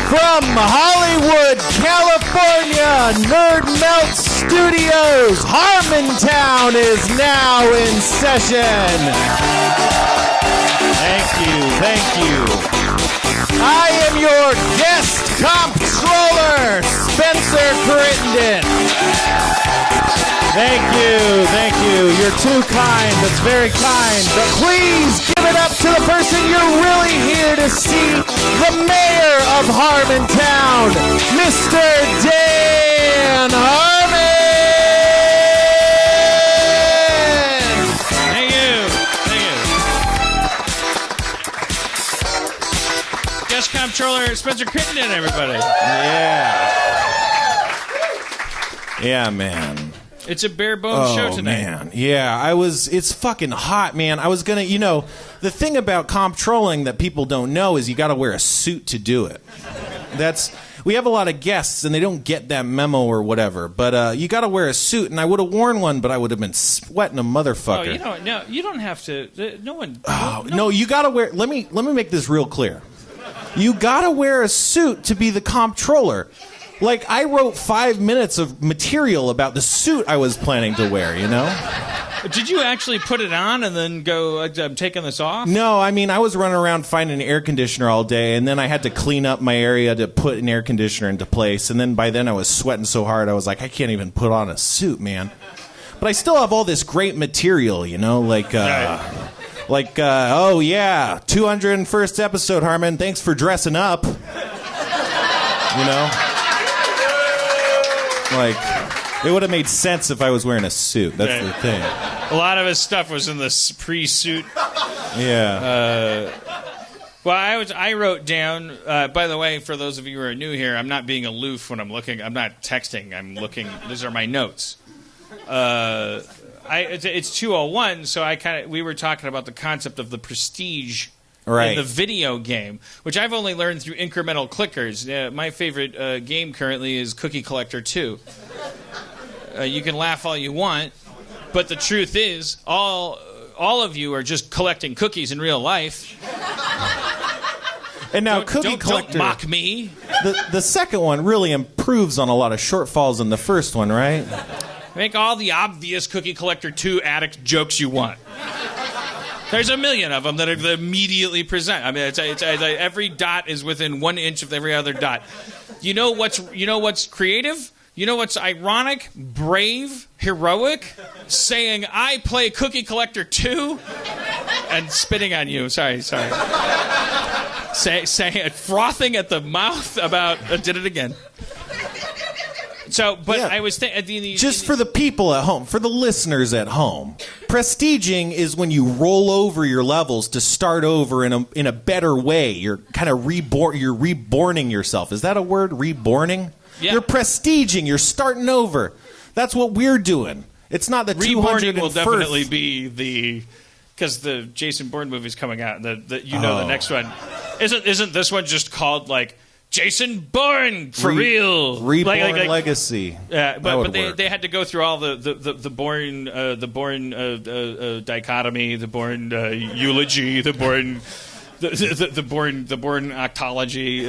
From Hollywood, California, Nerdmelt Studios, Harmontown is now in session. Thank you. I am your guest comptroller, Spencer Crittenden. Thank you. You're too kind. That's very kind. But please give it up to the person you're really here to see, the mayor of Harmontown, Mr. Dan Harmon. Thank you. Guest comptroller Spencer Crittenden, everybody. Yeah, man. It's a bare bones show tonight. Man. Yeah, it's fucking hot, man. I was gonna, the thing about comptrolling that people don't know is you gotta wear a suit to do it. We have a lot of guests and they don't get that memo or whatever, but you gotta wear a suit, and I would have worn one, but I would have been sweating a motherfucker. No, you don't have to. No one. No, you gotta wear, let me make this real clear. You gotta wear a suit to be the comptroller. Like, I wrote 5 minutes of material about the suit I was planning to wear, Did you actually put it on and then go, I'm taking this off? No, I mean, I was running around finding an air conditioner all day, and then I had to clean up my area to put an air conditioner into place, and then by then I was sweating so hard, I was like, I can't even put on a suit, man. But I still have all this great material, like, 201st episode, Harmon, thanks for dressing up. Like, it would have made sense if I was wearing a suit. That's the thing. A lot of his stuff was in the pre-suit. Yeah. I wrote down, by the way, for those of you who are new here, I'm not being aloof when I'm looking. I'm not texting. I'm looking. These are my notes. It's 201, so we were talking about the concept of the prestige in the video game, which I've only learned through incremental clickers. My favorite game currently is Cookie Collector 2. You can laugh all you want, but the truth is, all of you are just collecting cookies in real life. And now Cookie Collector... Don't mock me. The second one really improves on a lot of shortfalls in the first one, right? Make all the obvious Cookie Collector 2 addict jokes you want. There's a million of them that immediately present. I mean, it's every dot is within 1 inch of every other dot. You know what's creative? You know what's ironic, brave, heroic? Saying, I play Cookie Collector 2 and spitting on you. Sorry. Saying frothing at the mouth about, did it again. So, but yeah. I was thinking... Just for the people at home, for the listeners at home, prestiging is when you roll over your levels to start over in a better way. You're kind of reborning yourself. Is that a word, reborning? Yeah. You're prestiging. You're starting over. That's what we're doing. It's not the 201st. Reborning will definitely be because the Jason Bourne movie's coming out. The next one isn't this one just called like Jason Bourne for real? Reborn Legacy. Yeah, but they had to go through all the Bourne dichotomy, the Bourne eulogy, the Bourne. The Bourne octology,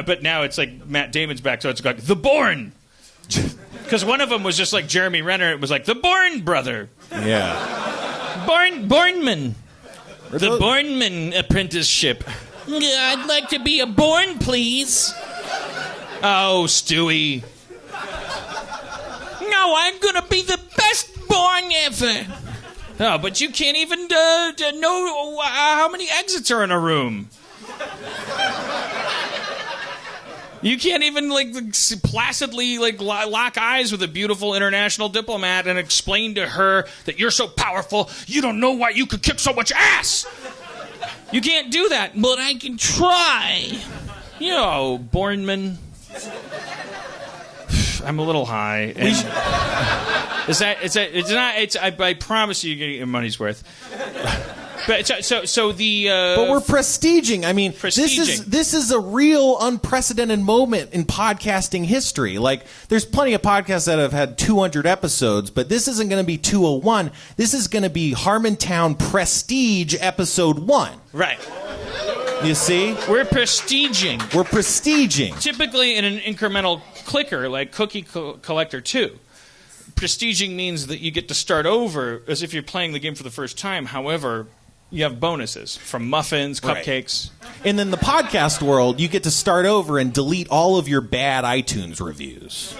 but now it's like Matt Damon's back, so it's like the Bourne, because one of them was just like Jeremy Renner. It was like the Bourne brother, Bourneman, the Bourneman apprenticeship. I'd like to be a Bourne, please. Oh, Stewie. No, I'm gonna be the best Bourne ever. Oh, but you can't even know how many exits are in a room. You can't even placidly lock eyes with a beautiful international diplomat and explain to her that you're so powerful you don't know why you could kick so much ass. You can't do that, but I can try. Bourneman. I'm a little high. I promise you, you're getting your money's worth. But but we're prestiging. I mean, this is a real unprecedented moment in podcasting history. Like, there's plenty of podcasts that have had 200 episodes, but this isn't going to be 201. This is going to be Harmontown Prestige Episode 1. Right. You see? We're prestiging. We're prestiging. Typically in an incremental clicker like Cookie Collector 2. Prestiging means that you get to start over as if you're playing the game for the first time. However, you have bonuses from muffins, cupcakes. Right. And in the podcast world, you get to start over and delete all of your bad iTunes reviews.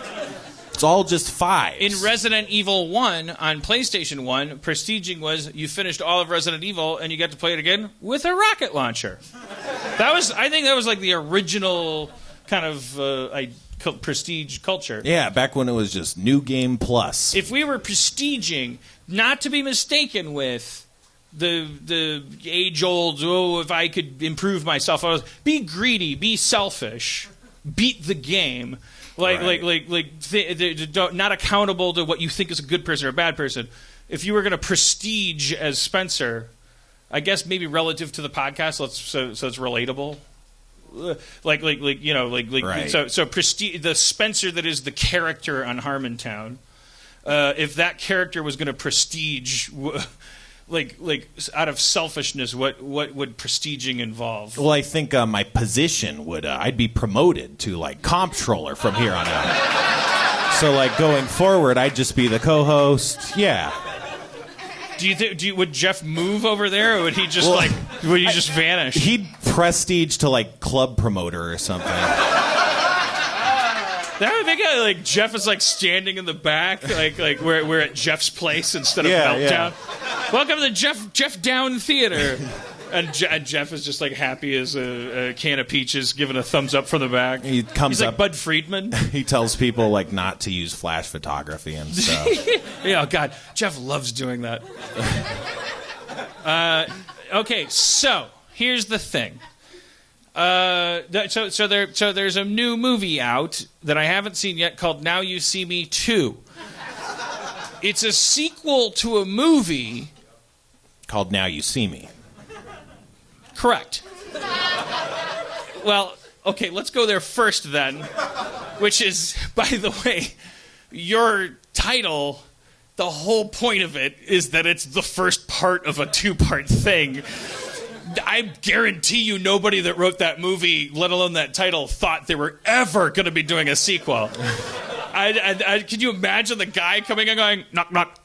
It's all just 5s. In Resident Evil 1 on PlayStation 1, prestiging was you finished all of Resident Evil and you got to play it again with a rocket launcher. I think that was like the original kind of prestige culture. Yeah, back when it was just New Game Plus. If we were prestiging, not to be mistaken with the age-old, if I could improve myself, I was be greedy, be selfish, beat the game. Not accountable to what you think is a good person or a bad person. If you were going to prestige as Spencer, I guess maybe relative to the podcast, so it's relatable. Right. So prestige, the Spencer that is the character on Harmontown. If that character was going to prestige, out of selfishness, what would prestiging involve? Well, I think my position would I'd be promoted to comptroller from here on out. So going forward, I'd just be the co-host. Yeah. Would Jeff move over there, or would he just would he just vanish? He'd prestige to club promoter or something. That would make it Jeff is standing in the back, we're at Jeff's place instead of Meltdown. Yeah. Welcome to the Jeff Down Theater. And Jeff is just happy as a can of peaches, giving a thumbs up from the back. He's like Bud Friedman. He tells people not to use flash photography and stuff. Yeah, oh God, Jeff loves doing that. Okay, so here's the thing. So there's a new movie out that I haven't seen yet called Now You See Me 2. It's a sequel to a movie called Now You See Me. Correct. Well, okay, let's go there first then, which is, by the way, your title, the whole point of it is that it's the first part of a 2-part thing. I guarantee you nobody that wrote that movie, let alone that title, thought they were ever going to be doing a sequel. Can you imagine the guy coming and going, knock, knock?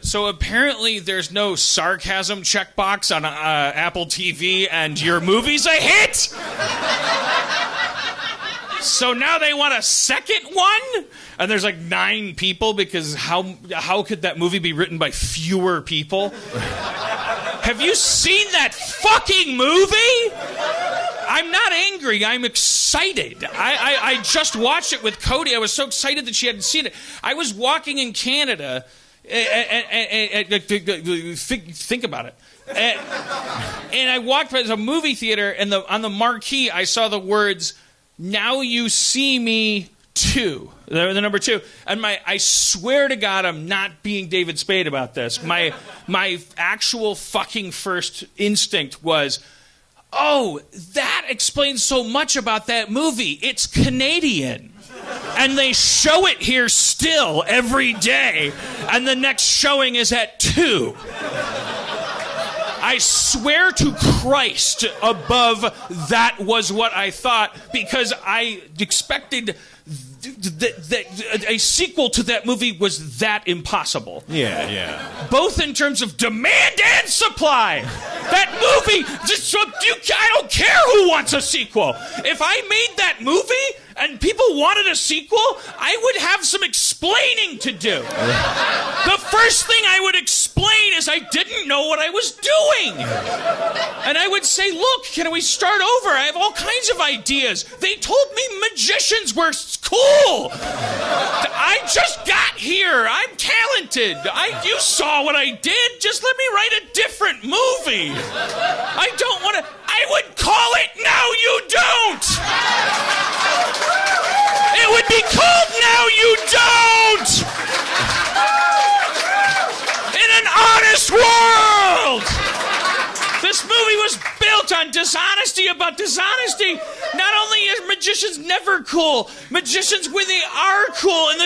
So apparently there's no sarcasm checkbox on Apple TV, and your movie's a hit? So now they want a second one? And there's 9 people, because how could that movie be written by fewer people? Have you seen that fucking movie? I'm not angry. I'm excited. I just watched it with Cody. I was so excited that she hadn't seen it. I was walking in Canada. Think about it. And I walked by a movie theater, and on the marquee, I saw the words, Now You See Me 2. The number 2. And I swear to God, I'm not being David Spade about this. My actual fucking first instinct was, oh, that explains so much about that movie. It's Canadian. And they show it here still every day. And the next showing is at 2. I swear to Christ above that was what I thought, because I expected a sequel to that movie was that impossible. Yeah. Both in terms of demand and supply. That movie, I don't care who wants a sequel. If I made that movie and people wanted a sequel, I would have some explaining to do. The first thing I would explain is I didn't know what I was doing. And I would say, look, can we start over? I have all kinds of ideas. They told me magicians were cool. I just got here. I'm talented. You saw what I did. Just let me write a different movie. I don't want to... I would call it Now You Don't. It would be called Now You Don't. In an honest world. This movie was built on dishonesty about dishonesty. Not only are magicians never cool, magicians, when they are cool, in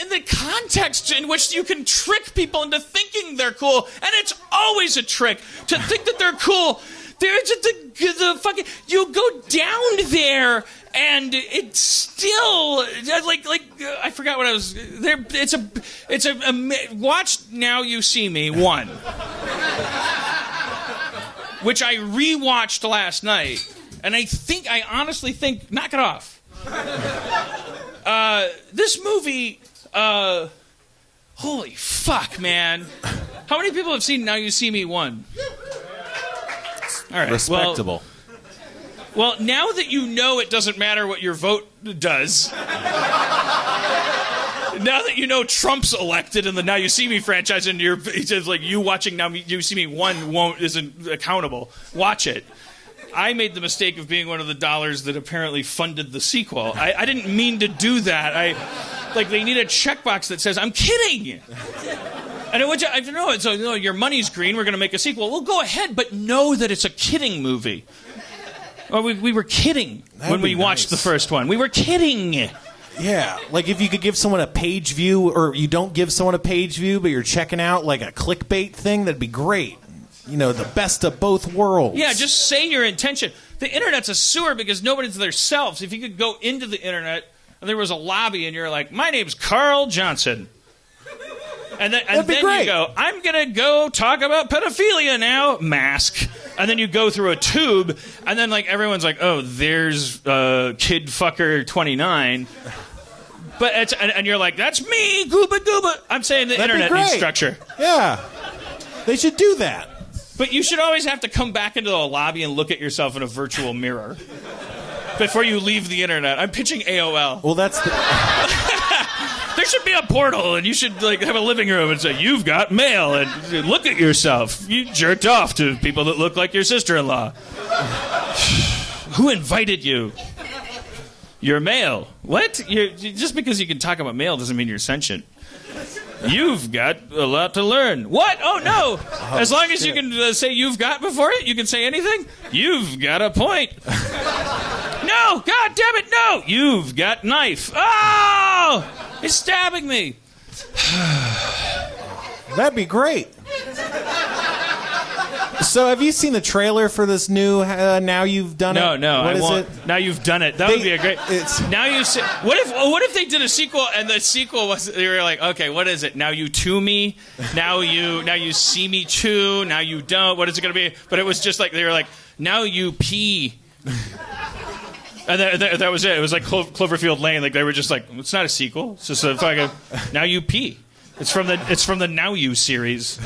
the context in which you can trick people into thinking they're cool, and it's always a trick to think that they're cool. There's the fucking. You go down there, and it's still like I forgot what I was there. It's a watch Now You See Me 1, which I rewatched last night, and I honestly think, knock it off. This movie, holy fuck, man. How many people have seen Now You See Me 1? All right. Respectable. Well, now that you know it doesn't matter what your vote does, now that you know Trump's elected in the Now You See Me franchise, and it's just like you watching Now You See Me 1 isn't accountable, watch it. I made the mistake of being one of the dollars that apparently funded the sequel. I didn't mean to do that. They need a checkbox that says, I'm kidding. And I don't know, so your money's green, we're going to make a sequel. Well, go ahead, but know that it's a kidding movie. Or we were kidding when we watched the first one. We were kidding. Yeah, like if you could give someone a page view, or you don't give someone a page view, but you're checking out like a clickbait thing, that'd be great. You know, the best of both worlds. Yeah, just say your intention. The internet's a sewer because nobody's themselves. If you could go into the internet and there was a lobby and you're like, my name's Carl Johnson. And then you go, I'm going to go talk about pedophilia now, mask. And then you go through a tube, and then like everyone's like, oh, there's kid fucker 29. But and you're like, that's me, gooba gooba. I'm saying the internet needs structure. Yeah. They should do that. But you should always have to come back into the lobby and look at yourself in a virtual mirror before you leave the internet. I'm pitching AOL. Well, that's the... There should be a portal, and you should like have a living room and say, you've got mail, and look at yourself. You jerked off to people that look like your sister-in-law. Who invited you? Your mail. What? Just because you can talk about mail doesn't mean you're sentient. You've got a lot to learn. What? Oh, no. As long as you can say you've got before it, you can say anything. You've got a point. No, God damn it, no. You've got knife. Oh, it's stabbing me. That'd be great. So, have you seen the trailer for this new Now You've Done It? No, what I is won't. it? Now You've Done It. That would be a great. Now you see. What if they did a sequel and the sequel was they were like, okay, what is it? Now you to me. Now you see me too. Now you don't. What is it going to be? But it was just like they were like, now you pee. And that was it. It was like Cloverfield Lane. Like they were just like, it's not a sequel. It's just a fucking Now You Pee. It's from the Now You series.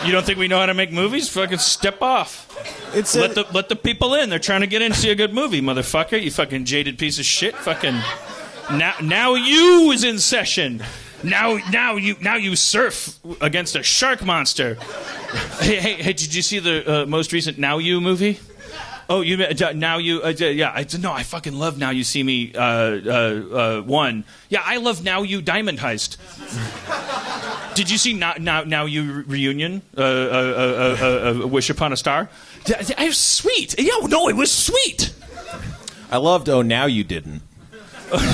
You don't think we know how to make movies? Fucking step off. Let the people in. They're trying to get in and see a good movie, motherfucker. You fucking jaded piece of shit. Fucking now you is in session. Now you surf against a shark monster. Hey, did you see the most recent Now You movie? Oh, you Now You? Yeah, I fucking love Now You See Me 1. Yeah, I love Now You Diamond Heist. Did you see Now You Reunion? Wish Upon a Star? I was sweet. Yeah, no, it was sweet. I loved Oh Now You Didn't.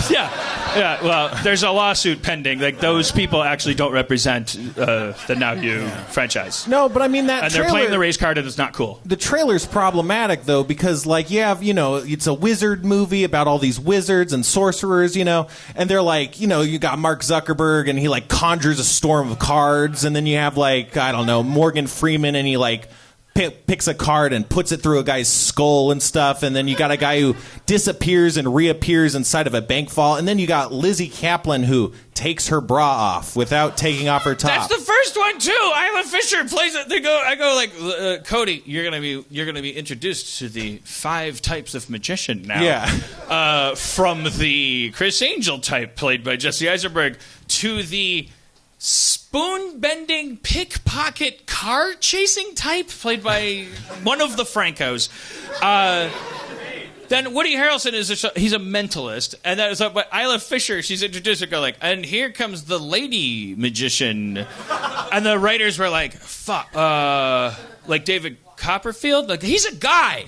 Yeah. Well, there's a lawsuit pending. Like those people actually don't represent the Now You franchise. No, but I mean that. And they're playing the race card, and it's not cool. The trailer's problematic though because like you have it's a wizard movie about all these wizards and sorcerers, and they're like you got Mark Zuckerberg and he like conjures a storm of cards, and then you have like I don't know Morgan Freeman and he like picks a card and puts it through a guy's skull and stuff, and then you got a guy who disappears and reappears inside of a bank vault, and then you got Lizzie Kaplan who takes her bra off without taking off her top. That's the first one too. Isla Fisher plays it. I go like Cody, you're gonna be introduced to the 5 types of magician now. Yeah. From the Chris Angel type played by Jesse Eisenberg to the spoon-bending, pickpocket, car-chasing type, played by one of the Francos. Then Woody Harrelson he's a mentalist, and that is but Isla Fisher, she's introduced to go like, and here comes the lady magician, and the writers were like, fuck, like David Copperfield, like he's a guy,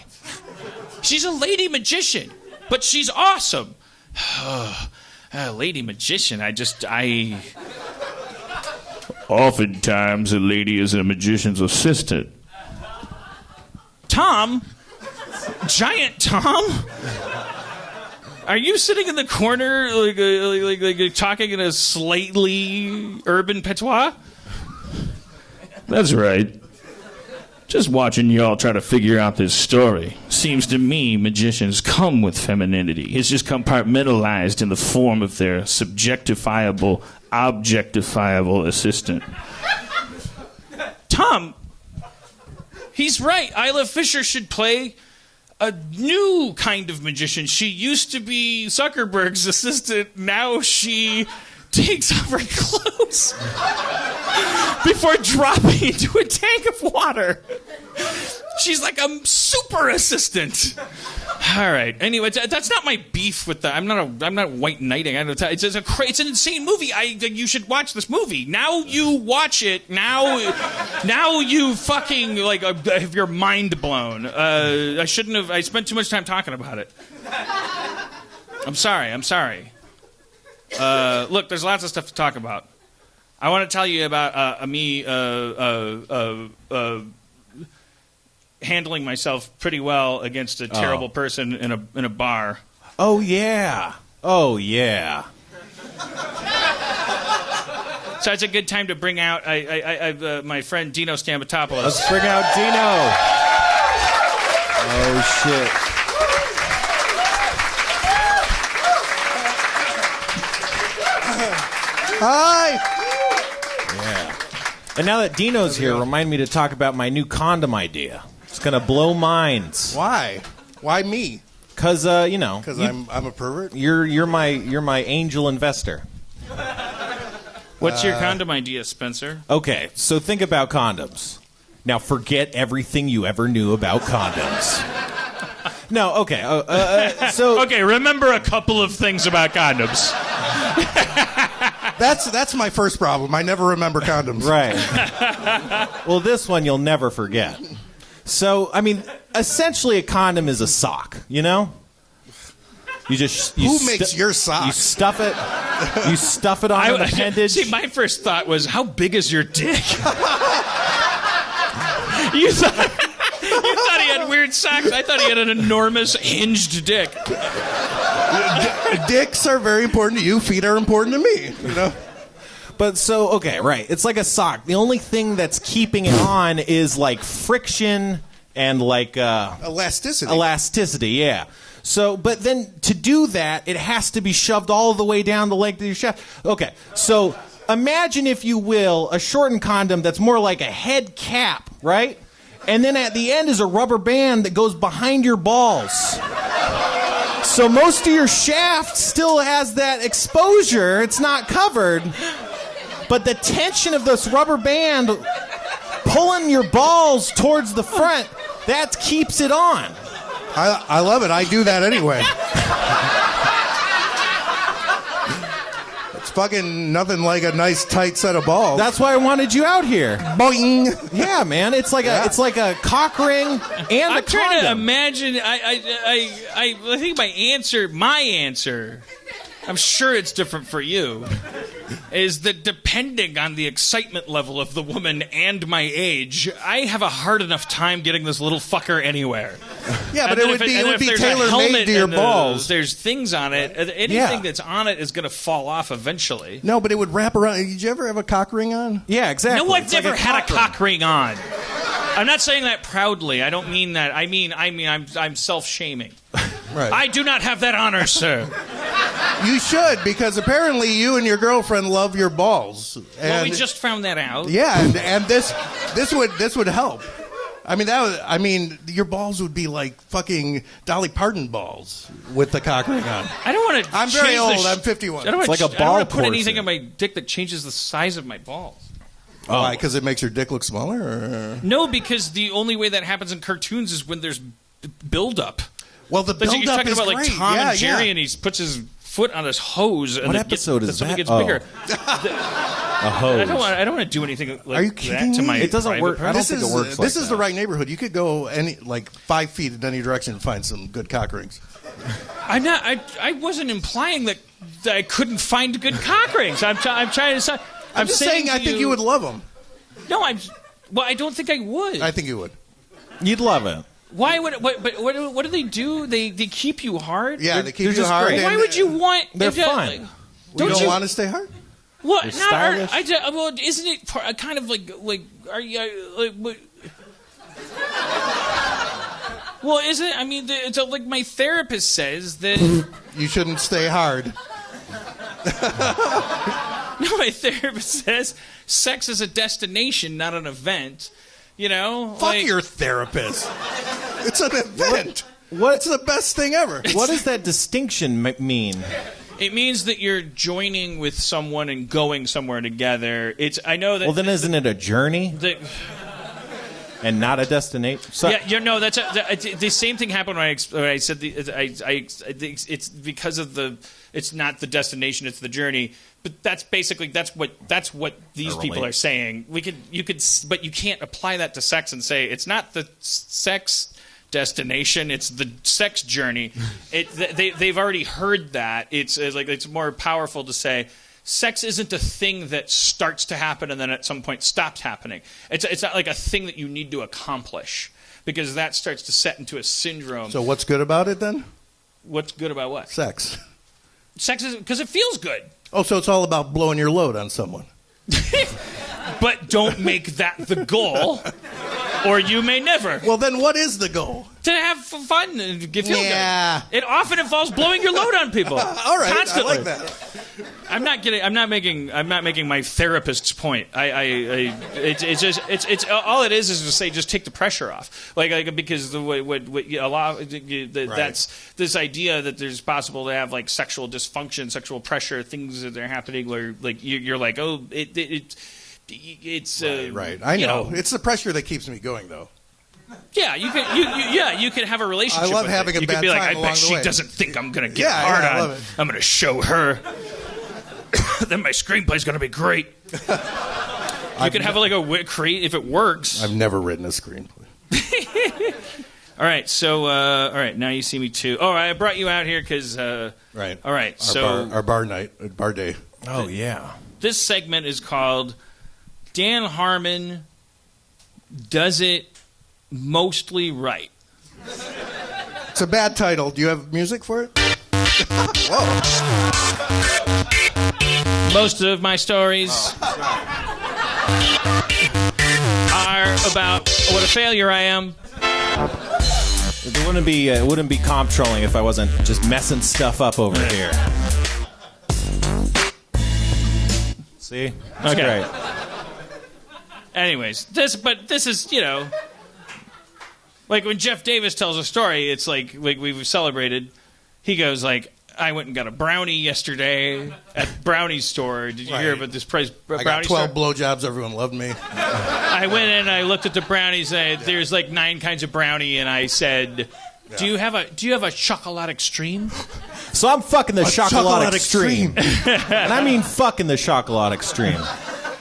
she's a lady magician, but she's awesome. Lady magician, Oftentimes, a lady is a magician's assistant. Tom? Giant Tom? Are you sitting in the corner like talking in a slightly urban patois? That's right. Just watching y'all try to figure out this story. Seems to me magicians come with femininity. It's just compartmentalized in the form of their subjectifiable, objectifiable assistant. Tom, he's right. Isla Fisher should play a new kind of magician. She used to be Zuckerberg's assistant. Now she takes off her clothes before dropping into a tank of water. She's like a super assistant. All right. Anyway, that's not my beef with the. I'm not white knighting. It's an insane movie. You should watch this movie. Now you watch it. Now you fucking have your mind blown. I shouldn't have. I spent too much time talking about it. I'm sorry. Look, there's lots of stuff to talk about. I want to tell you about me handling myself pretty well against a terrible person in a bar. Oh yeah. So it's a good time to bring out my friend Dino Stamatopoulos. Let's bring out Dino. Oh shit. Hi. Yeah. And now that Dino's here, remind me to talk about my new condom idea. It's gonna blow minds. Why? Why me? Cause Because I'm a pervert. You're my angel investor. What's your condom idea, Spencer? Okay, so think about condoms. Now forget everything you ever knew about condoms. No, okay. Okay, remember a couple of things about condoms. That's my first problem. I never remember condoms. Right. Well, this one you'll never forget. So, I mean, essentially a condom is a sock, you know? Who makes your sock? You stuff it on an appendage. See, my first thought was, how big is your dick? You thought he had weird socks. I thought he had an enormous hinged dick. Dicks are very important to you. Feet are important to me. You know. But so, okay, right. It's like a sock. The only thing that's keeping it on is like friction and like elasticity. Elasticity, yeah. So, but then to do that, it has to be shoved all the way down the length of your shaft. Okay, so imagine, if you will, a shortened condom that's more like a head cap, right? And then at the end is a rubber band that goes behind your balls. So most of your shaft still has that exposure. It's not covered. But the tension of this rubber band pulling your balls towards the front, that keeps it on. I love it. I do that anyway. It's fucking nothing like a nice tight set of balls. That's why I wanted you out here. Boing. Yeah, man. It's like a cock ring and I'm a trying condom. to imagine. I think my answer. I'm sure it's different for you. Is that depending on the excitement level of the woman and my age, I have a hard enough time getting this little fucker anywhere. Yeah, but it would be tailor-made to your balls. There's things on it. Anything that's on it is going to fall off eventually. No, but it would wrap around. Did you ever have a cock ring on? Yeah, exactly. No, I've never had a cock ring on. I'm not saying that proudly. I don't mean that. I mean I'm self-shaming. Right. I do not have that honor, sir. You should, because apparently you and your girlfriend love your balls. Well, we just found that out. Yeah, and this would help. I mean, your balls would be like fucking Dolly Parton balls with the cock ring on. I don't want to. I'm very old. I'm 51. It's like a ball I don't want to put portion. anything on my dick that changes the size of my balls. Oh, why? Because it makes your dick look smaller? Or? No, because the only way that happens in cartoons is when there's build-up. Well, the build-up is You're talking about great. like Tom and Jerry, yeah. and he puts his foot on his hose, and What episode is something that? gets bigger. A hose. I don't want to do anything like Are you kidding that to me? my It doesn't private work. part. I don't think it works like This is that. the right neighborhood. You could go 5 feet in any direction and find some good cock rings. I'm not. I wasn't implying that I couldn't find good cock rings. I'm trying to say. I'm just saying I think you would love them. No, well, I don't think I would. I think you would. You'd love it. Why would? What do they do? They keep you hard. Yeah, they keep you hard. Why would you want? They're fine. You don't want to stay hard? What? They're stylish. Well, isn't it kind of like? Are you like? What? Well, isn't it? I mean, it's like my therapist says that you shouldn't stay hard. No, my therapist says sex is a destination, not an event. You know, Fuck your therapist. It's an event. What's the best thing ever? What does that distinction mean? It means that you're joining with someone and going somewhere together. I know that. Well, then isn't it a journey and not a destination? So, yeah, that's the same thing happened when I said it's because of it's not the destination, it's the journey. But that's what these people are saying. But you can't apply that to sex and say it's not the sex destination, it's the sex journey. They've already heard that. It's more powerful to say sex isn't a thing that starts to happen and then at some point stops happening. It's not like a thing that you need to accomplish, because that starts to set into a syndrome. So what's good about it then? What's good about what? Sex. Sex is because it feels good. Oh, so it's all about blowing your load on someone. But don't make that the goal, or you may never. Well, then what is the goal? To have fun and feel good. It often involves blowing your load on people. All right, constantly. I like that. I'm not making my therapist's point. It's all it is to say just take the pressure off. Because that's this idea that there's possible to have like sexual dysfunction, sexual pressure, things that are happening where like you're like, oh, it's right. I know. It's the pressure that keeps me going, though. Yeah, you can have a relationship. I love with having it. a bad You could be like, time I bet along she the way. doesn't think I'm gonna get hard on. I love it. I'm gonna show her. Then my screenplay's gonna be great. You can have like if it works. I've never written a screenplay. All right, so all right, now you see me too. Oh, I brought you out here because right. All right, our bar night, bar day. Oh yeah. This segment is called Dan Harmon Does It Mostly Right. It's a bad title. Do you have music for it? Whoa. Most of my stories are about what a failure I am. It wouldn't be comp trolling if I wasn't just messing stuff up over here. See? That's Okay. great. Anyways, this is, like when Jeff Davis tells a story, it's like we've celebrated. He goes like, I went and got a brownie yesterday at Brownie's store. Did you hear about this price? I got 12 blowjobs. Everyone loved me. I went in and I looked at the brownies. There's like 9 kinds of brownie, and I said, "Do you have a chocolate extreme?" So I'm fucking the chocolate extreme. And I mean fucking the chocolate extreme.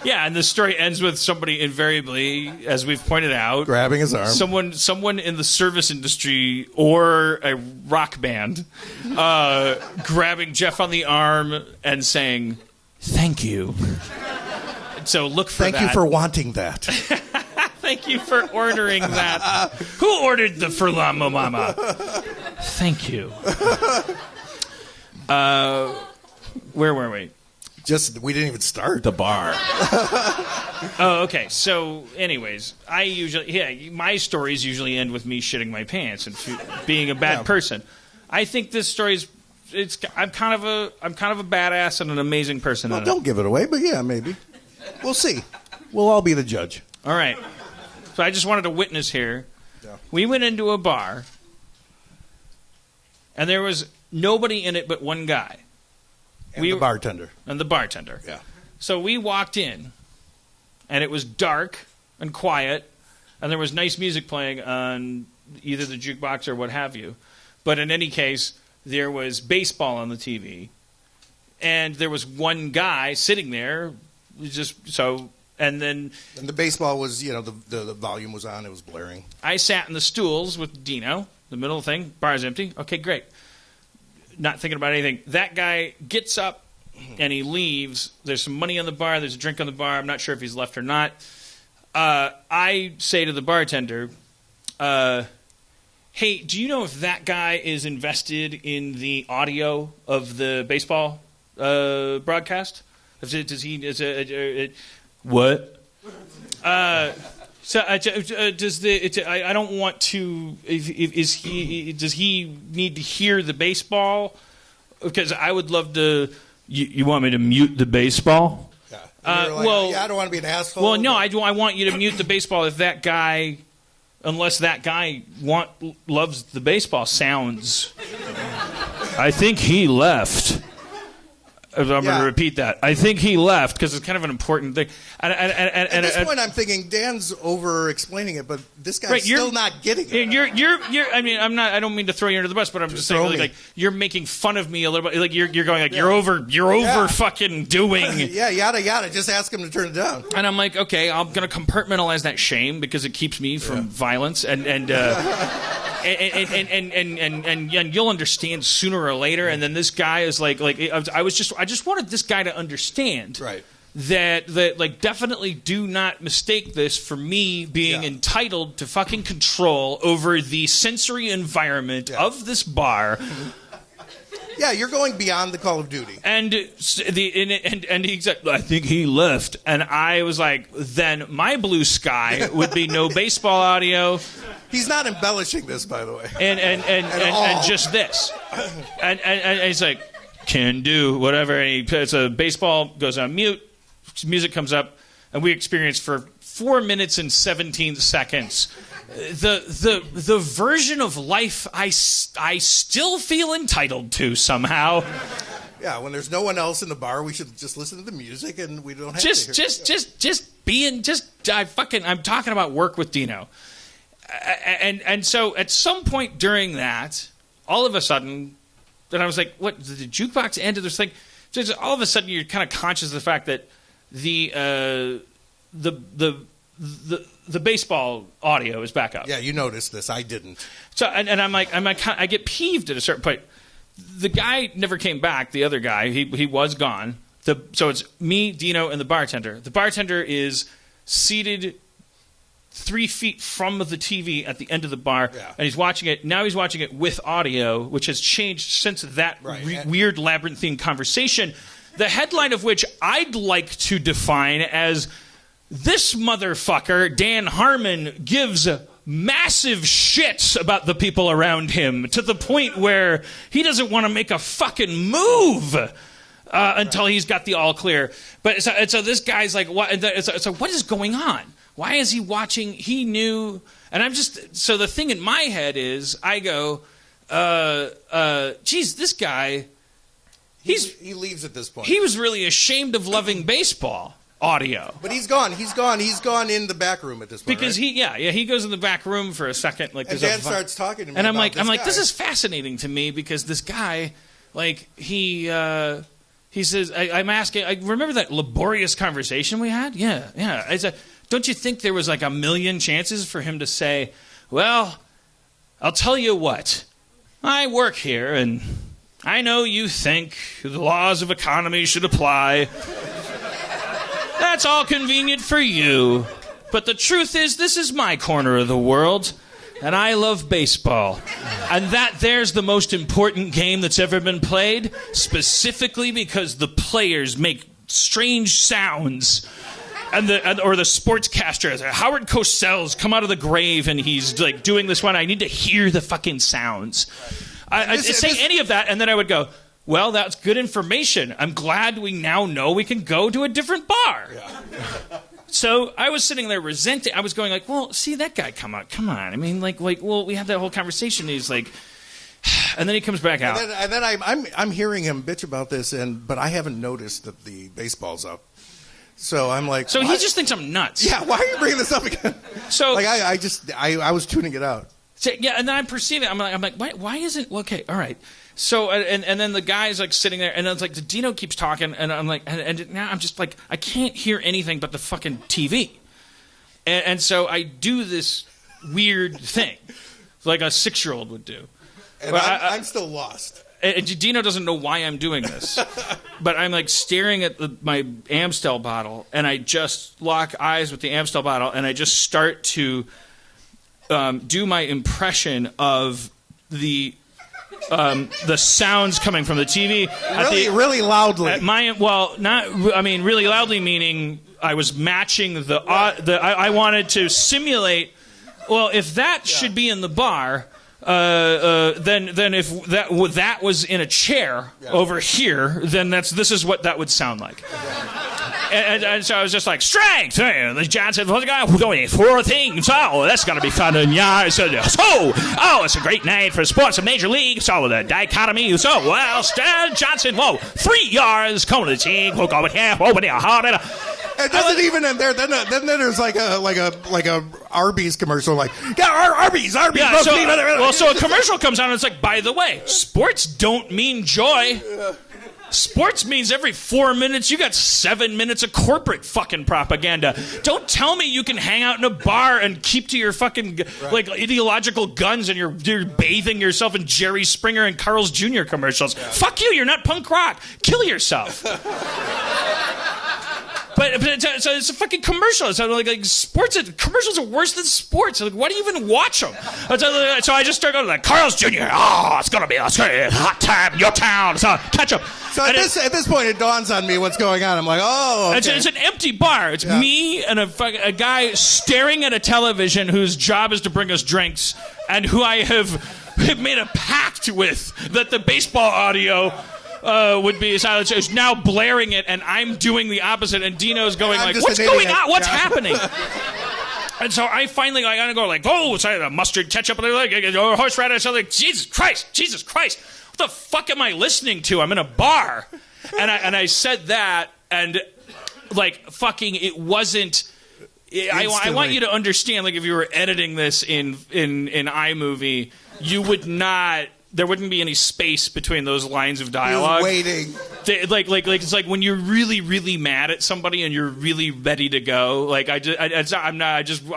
Yeah, and the story ends with somebody invariably, as we've pointed out, grabbing his arm. Someone in the service industry or a rock band grabbing Jeff on the arm and saying, "Thank you." So look for that. Thank you for wanting that. Thank you for ordering that. Who ordered the Furla Mama? Thank you. Where were we? We didn't even start. The bar. Oh, okay. So, anyways, my stories usually end with me shitting my pants and being a bad person. I think this story's I'm kind of a badass and an amazing person. Well, don't give it away, but yeah, maybe. We'll see. We'll all be the judge. All right. So I just wanted to witness here. Yeah. We went into a bar, and there was nobody in it but one guy. And the bartender. And the bartender. Yeah. So we walked in, and it was dark and quiet, and there was nice music playing on either the jukebox or what have you. But in any case, there was baseball on the TV, and there was one guy sitting there, and the baseball was, the volume was on, it was blaring. I sat in the stools with Dino, the middle thing, bar's empty. Okay, great. Not thinking about anything. That guy gets up and he leaves. There's some money on the bar. There's a drink on the bar. I'm not sure if he's left or not. I say to the bartender, Hey, do you know if that guy is invested in the audio of the baseball broadcast? Does he? What? Does the? I don't want to. Is he? Does he need to hear the baseball? Because I would love to. You want me to mute the baseball? Yeah. I don't want to be an asshole. Well, no, I want you to mute the baseball if that guy. Unless that guy loves the baseball sounds. I think he left. I'm going to repeat that. I think he left because it's kind of an important thing. At this point, I'm thinking Dan's over-explaining it, but this guy's still not getting it. You're. I mean, I'm not. I don't mean to throw you under the bus, but I'm just saying, like you're making fun of me a little bit. Like you're going like you're over fucking doing. Yada. Just ask him to turn it down. And I'm like, okay, I'm going to compartmentalize that shame because it keeps me from violence and you'll understand sooner or later. And then this guy is like I just wanted this guy to understand that like definitely do not mistake this for me being entitled to fucking control over the sensory environment of this bar. Yeah, you're going beyond the Call of Duty. And he's like, I think he left. And I was like, then my blue sky would be no baseball audio. He's not embellishing this, by the way. And just this. And he's like, can do whatever. And it's a baseball, goes on mute, music comes up, and we experience for 4 minutes and 17 seconds the version of life I still feel entitled to somehow. Yeah, when there's no one else in the bar, we should just listen to the music, and we don't have I'm talking about work with Dino, and so at some point during that, all of a sudden, then I was like, what? Did the jukebox end of this thing? Just all of a sudden, you're kind of conscious of the fact that the baseball audio is back up. Yeah, you noticed this. I didn't. So and I'm like I get peeved at a certain point. The guy never came back. The other guy, he was gone. So it's me, Dino, and the bartender. The bartender is seated 3 feet from the TV at the end of the bar, and he's watching it. Now he's watching it with audio, which has changed since that weird labyrinthine conversation. The headline of which I'd like to define as this motherfucker, Dan Harmon, gives massive shits about the people around him to the point where he doesn't want to make a fucking move until he's got the all clear. But so this guy's like, what? So what is going on? Why is he watching? He knew, and I'm just so the thing in my head is I go, geez, this guy, he leaves at this point. He was really ashamed of loving baseball audio. But he's gone. He's gone in the back room at this point. Because he goes in the back room for a second. Like, and Dan starts talking to me. And I'm like, this is fascinating to me because this guy, like, he says, I'm asking. I remember that laborious conversation we had. Yeah. Don't you think there was like a million chances for him to say, well, I'll tell you what, I work here and I know you think the laws of economy should apply. That's all convenient for you. But the truth is, this is my corner of the world, and I love baseball. And there's the most important game that's ever been played, specifically because the players make strange sounds. Or the sportscaster, Howard Cosell's come out of the grave, and he's like doing this one. I need to hear the fucking sounds. I'd say any of that, and then I would go, well, that's good information. I'm glad we now know we can go to a different bar. Yeah. So I was sitting there resenting. I was going like, well, see that guy come on. I mean, well, we had that whole conversation. He's like, and then he comes back out. And then I'm hearing him bitch about this, but I haven't noticed that the baseball's up. So I'm like, so he just thinks I'm nuts. Yeah, why are you bringing this up again? So like I was tuning it out. So, yeah, and then I'm perceiving. I'm like, why isn't? Okay, all right. So and then the guy's like sitting there, and it's like the Dino keeps talking, and I'm like, and now I'm just like, I can't hear anything but the fucking TV, and so I do this weird thing, like a 6-year-old would do. And I'm still lost. And Dino doesn't know why I'm doing this, but I'm like staring at my Amstel bottle, and I just lock eyes with the Amstel bottle, and I just start to do my impression of the sounds coming from the TV. Really loudly. Really loudly meaning I was matching I wanted to simulate. Well, if that should be in the bar, then if that was in a chair over here, then this is what that would sound like. And so I was just like, strength! The Johnson was going 4 things. Oh, that's going to be fun. And it's a great night for sports in Major League. So the dichotomy. So, well, Johnson, 3 yards, coming to the team. We'll go with him. Over there, hard. It doesn't even end there. Then there's like a Arby's commercial, like Arby's. Yeah, so a commercial comes on and it's like, by the way, sports don't mean joy. Sports means every 4 minutes you got 7 minutes of corporate fucking propaganda. Don't tell me you can hang out in a bar and keep to your fucking ideological guns and you're bathing yourself in Jerry Springer and Carl's Jr. commercials. Yeah. Fuck you, you're not punk rock. Kill yourself. But it's a fucking commercial. So like sports commercials are worse than sports. Like, why do you even watch them? So I just start going like Carl's Jr. Oh, it's gonna be a hot time in your town. So catch up. So at this point, it dawns on me what's going on. I'm like, oh, okay. It's an empty bar. It's me and a guy staring at a television whose job is to bring us drinks, and who I have made a pact with that the baseball audio would be silent. So it's now blaring it, and I'm doing the opposite, and Dino's going like, what's going on? What's happening? And so I finally, I gotta go like, it's a mustard, ketchup, or horseradish. I'm like, Jesus Christ. What the fuck am I listening to? I'm in a bar. And I said that, and like fucking it wasn't. I want you to understand, like, if you were editing this in iMovie, you would not. There wouldn't be any space between those lines of dialogue. Waiting. Like it's like when you're really, really mad at somebody and you're really ready to go. Like I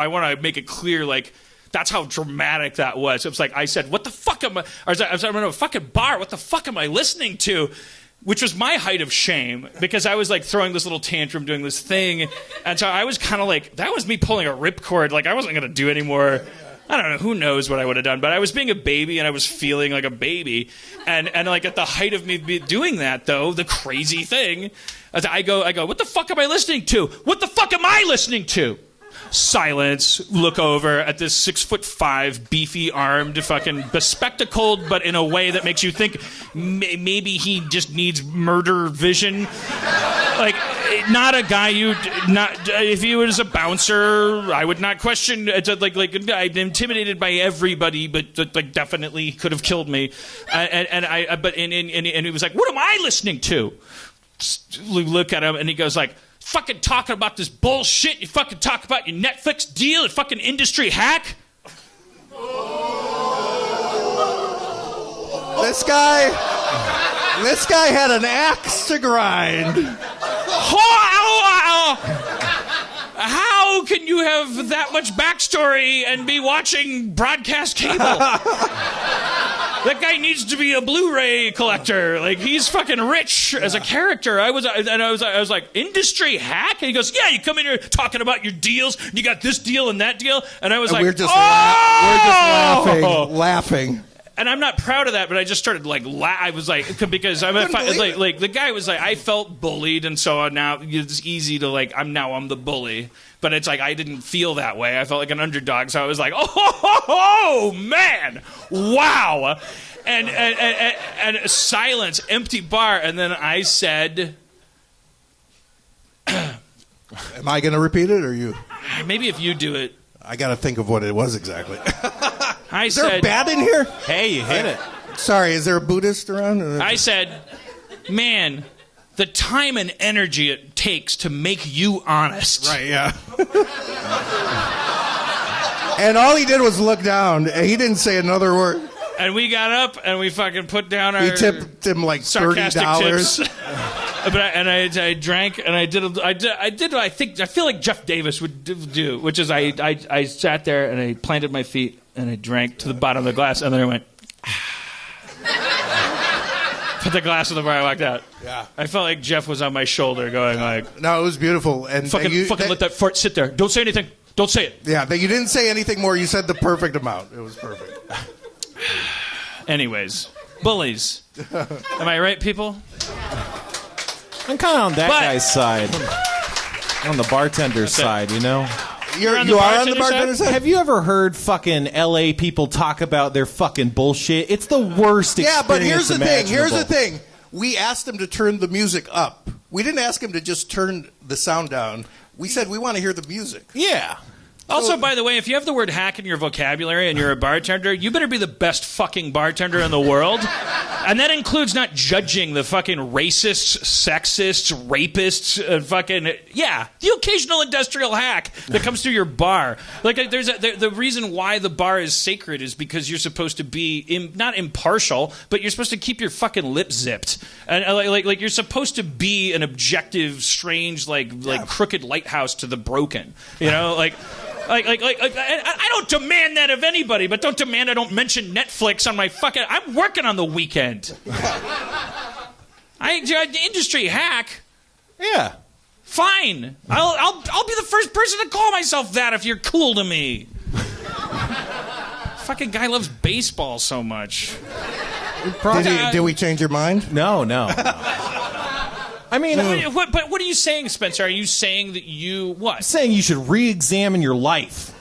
want to make it clear, like. That's how dramatic that was. It was like I said, "What the fuck am I?" I was in a fucking bar. What the fuck am I listening to? Which was my height of shame because I was like throwing this little tantrum, doing this thing, and so I was kind of like, that was me pulling a ripcord. Like I wasn't gonna do any more. I don't know. Who knows what I would have done? But I was being a baby and I was feeling like a baby, and like at the height of me doing that, though, the crazy thing, I go, "What the fuck am I listening to? What the fuck am I listening to?" Silence. Look over at this 6'5", beefy-armed, fucking bespectacled, but in a way that makes you think maybe he just needs murder vision. Like, not a guy if he was a bouncer, I would not question. Like I'm intimidated by everybody, but like definitely could have killed me. And he was like, "What am I listening to?" Look at him, and he goes like, "Fucking talking about this bullshit. You fucking talk about your Netflix deal, you fucking industry hack." This guy had an axe to grind. How can you have that much backstory and be watching broadcast cable? That guy needs to be a Blu-ray collector. Like, he's fucking rich as a character. I was like, industry hack? And he goes, "Yeah, you come in here talking about your deals. You got this deal and that deal." And I was like, we're just laughing. And I'm not proud of that, but I just started like I was like, because I'm like the guy was like, I felt bullied, and so now it's easy to like I'm the bully, but it's like I didn't feel that way. I felt like an underdog, so I was like, oh man, wow, and silence, empty bar, and then I said, "Am I going to repeat it or you?" Maybe if you do it. I got to think of what it was exactly. Is there a bat in here? Hey, you hit it. Sorry, is there a Buddhist around? I said, "Man, the time and energy it takes to make you honest." Right, yeah. And all he did was look down. He didn't say another word. And we got up and we fucking put down our. He tipped him like $30. I drank and I did I feel like Jeff Davis would do, which is I sat there and I planted my feet and I drank to the bottom of the glass and then I went. Put the glass in the bar. I walked out. Yeah, I felt like Jeff was on my shoulder, going like, "No, it was beautiful." And fucking let that fart sit there. Don't say anything. Don't say it. Yeah, you didn't say anything more. You said the perfect amount. It was perfect. Anyways, bullies. Am I right, people? I'm kind of on that guy's side. On the bartender's side, you know? You are on the bartender's side? Have you ever heard fucking LA people talk about their fucking bullshit? It's the worst experience. Yeah, but here's the thing. Here's imaginable. the thing. We asked him to turn the music up. We didn't ask him to just turn the sound down. We said we want to hear the music. Yeah. Also, by the way, if you have the word hack in your vocabulary and you're a bartender, you better be the best fucking bartender in the world. And that includes not judging the fucking racists, sexists, rapists, the occasional industrial hack that comes through your bar. Like, the reason why the bar is sacred is because you're supposed to be not impartial, but you're supposed to keep your fucking lips zipped, and like you're supposed to be an objective, strange, like crooked lighthouse to the broken. You know, like. I don't demand that of anybody, but don't demand I don't mention Netflix on my fucking... I'm working on the weekend. Industry hack? Yeah. Fine. I'll be the first person to call myself that if you're cool to me. Fucking guy loves baseball so much. Did we change your mind? No. I mean, but what are you saying, Spencer? Are you saying that what? I'm saying you should re-examine your life.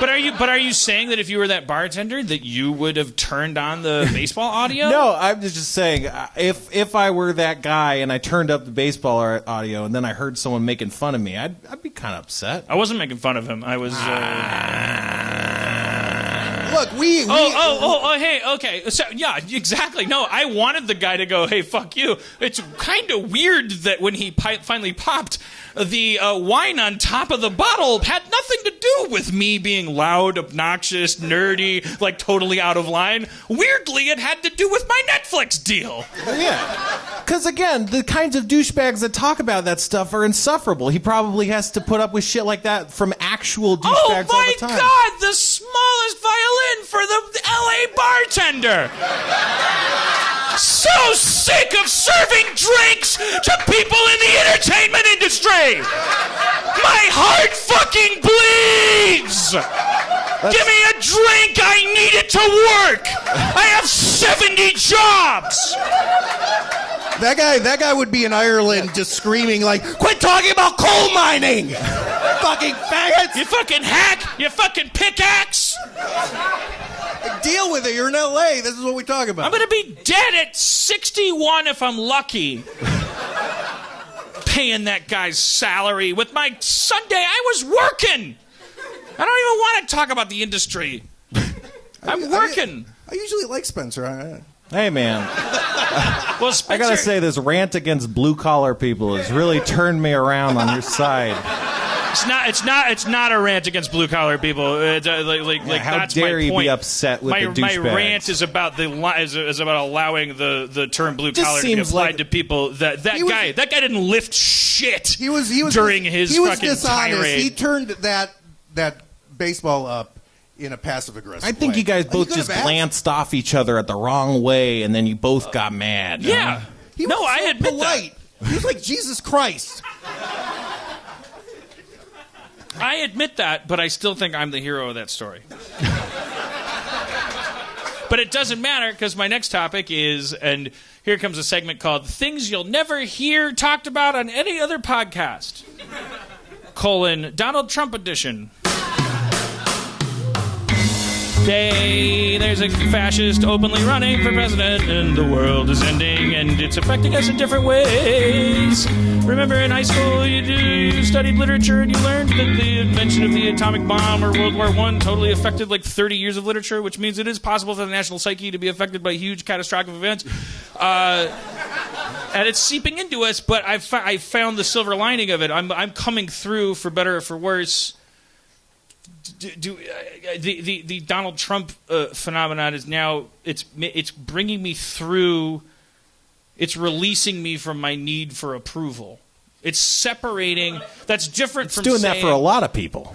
But are you saying that if you were that bartender that you would have turned on the baseball audio? No, I'm just saying if I were that guy and I turned up the baseball audio and then I heard someone making fun of me, I'd be kind of upset. I wasn't making fun of him. I was. Look, we hey, okay. So, yeah, exactly. No, I wanted the guy to go, hey, fuck you. It's kind of weird that when he finally popped, the wine on top of the bottle had nothing to do with me being loud, obnoxious, nerdy, like totally out of line. Weirdly, it had to do with my Netflix deal. Yeah. Because, again, the kinds of douchebags that talk about that stuff are insufferable. He probably has to put up with shit like that from actual douchebags all the time. Oh, my God! The smallest violin for the LA bartender! So sick of serving drinks to people in the entertainment industry! My heart fucking bleeds! Give me a drink! I need it to work! I have 70 jobs! That guy would be in Ireland just screaming like, quit talking about coal mining! Fucking faggots! You fucking hack! You fucking pickaxe! Deal with it. You're in LA. This is what we talk about. I'm gonna be dead at 61 if I'm lucky. Paying that guy's salary with my Sunday. I was working. I don't even want to talk about the industry. I'm working. I usually like Spencer. Hey, man. Well, Spencer, I gotta say, this rant against blue-collar people has really turned me around on your side. It's not a rant against blue-collar people. How that's dare my you point. be upset with the douchebags? My rant is about allowing the term blue-collar to be applied to people. That guy didn't lift shit. He was during his fucking dishonest. tirade. He turned that baseball up in a passive-aggressive way. I think you guys both just glanced off each other at the wrong way, and then you both got mad. Yeah. I admit polite. He was like, Jesus Christ. I admit that, but I still think I'm the hero of that story. But it doesn't matter, because my next topic is, and here comes a segment called Things You'll Never Hear Talked About on Any Other Podcast. Donald Trump edition. There's a fascist openly running for president, and the world is ending, and it's affecting us in different ways. Remember in high school you studied literature and you learned that the invention of the atomic bomb or World War I totally affected like 30 years of literature, which means it is possible for the national psyche to be affected by huge catastrophic events. And it's seeping into us, but I found the silver lining of it. I'm coming through, for better or for worse. The Donald Trump phenomenon is now it's bringing me through. It's releasing me from my need for approval. It's separating. That's different from doing saying, that for a lot of people.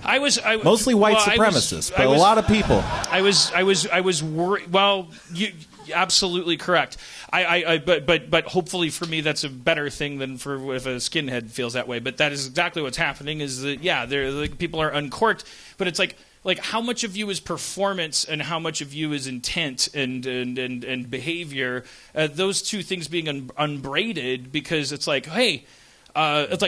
Mostly white supremacists, but a lot of people. I was worried. Well, absolutely correct. But hopefully for me that's a better thing than for if a skinhead feels that way. But that is exactly what's happening. Is that people are uncorked, but it's like how much of you is performance and how much of you is intent and behavior. Those two things being unbraided, because it's like, hey. It's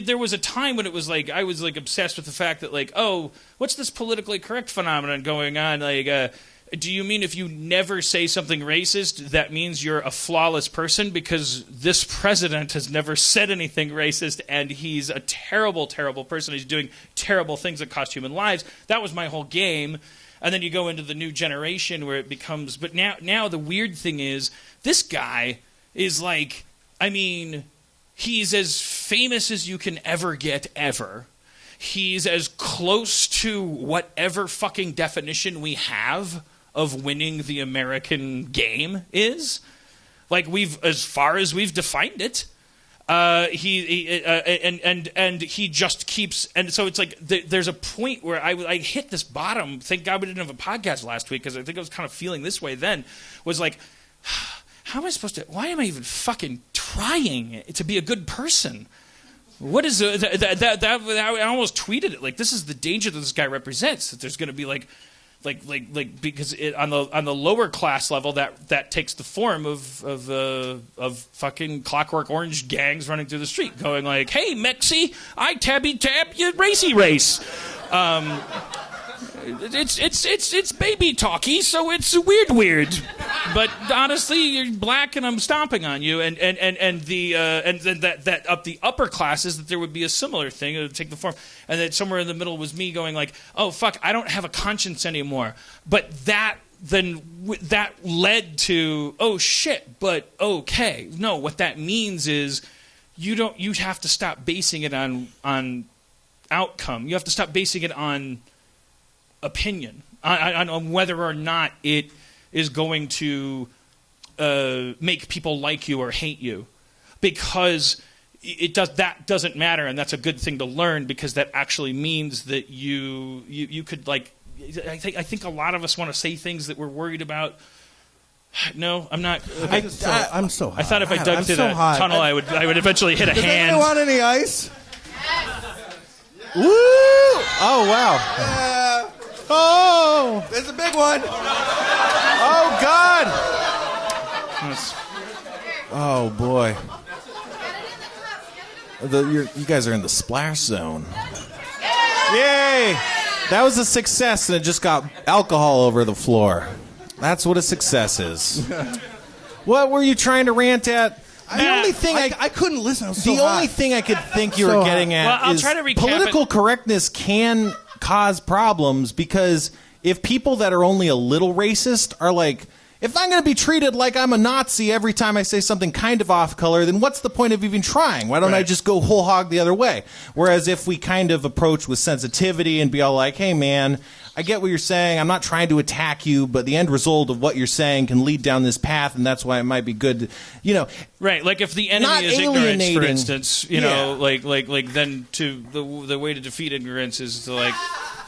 there was a time when it was like I was like obsessed with the fact that like, oh, what's this politically correct phenomenon going on? Like, do you mean if you never say something racist, that means you're a flawless person? Because this president has never said anything racist, and he's a terrible, terrible person. He's doing terrible things that cost human lives. That was my whole game. And then you go into the new generation where it becomes. But now the weird thing is, this guy is like. I mean, he's as famous as you can ever get, ever. He's as close to whatever fucking definition we have of winning the American game is. Like, as far as we've defined it. And he just keeps, and so it's like there's a point where I hit this bottom. Thank God we didn't have a podcast last week, because I think I was kind of feeling this way then. Was like, how am I supposed to? Why am I even fucking trying to be a good person? What is that? I almost tweeted it. Like, this is the danger that this guy represents. That there's going to be like because on the lower class level that takes the form of fucking Clockwork Orange gangs running through the street, going like, "Hey, Mexi, I tabby tab you racy race." It's baby talky, so it's weird. But honestly, you're black, and I'm stomping on you. And that up the upper classes, that there would be a similar thing. It would take the form, and that somewhere in the middle was me going like, oh fuck, I don't have a conscience anymore. But that led to, oh shit, but okay, no. What that means is you have to stop basing it on outcome. You have to stop basing it on opinion, on whether or not it is going to make people like you or hate you, because that doesn't matter, and that's a good thing to learn, because that actually means that you could, like, I think a lot of us want to say things that we're worried about. No, I'm not. I'm so hot. I thought if I dug through that tunnel, I would eventually hit a hand. Does anyone want any ice? Woo! Oh wow. Oh, there's a big one. Oh God. Oh boy. You guys are in the splash zone. Yay! That was a success, and it just got alcohol over the floor. That's what a success is. What were you trying to rant at? The only thing I couldn't listen. I was so the hot. only thing I could think you were getting at I'll is try to recap political correctness can cause problems, because if people that are only a little racist are like, if I'm going to be treated like I'm a Nazi every time I say something kind of off color, then what's the point of even trying? Why don't I just go whole hog the other way? Whereas if we kind of approach with sensitivity and be all like, hey man, I get what you're saying. I'm not trying to attack you, but the end result of what you're saying can lead down this path, and that's why it might be good to, Right, like if the enemy is ignorance, for instance, like then the way to defeat ignorance is to like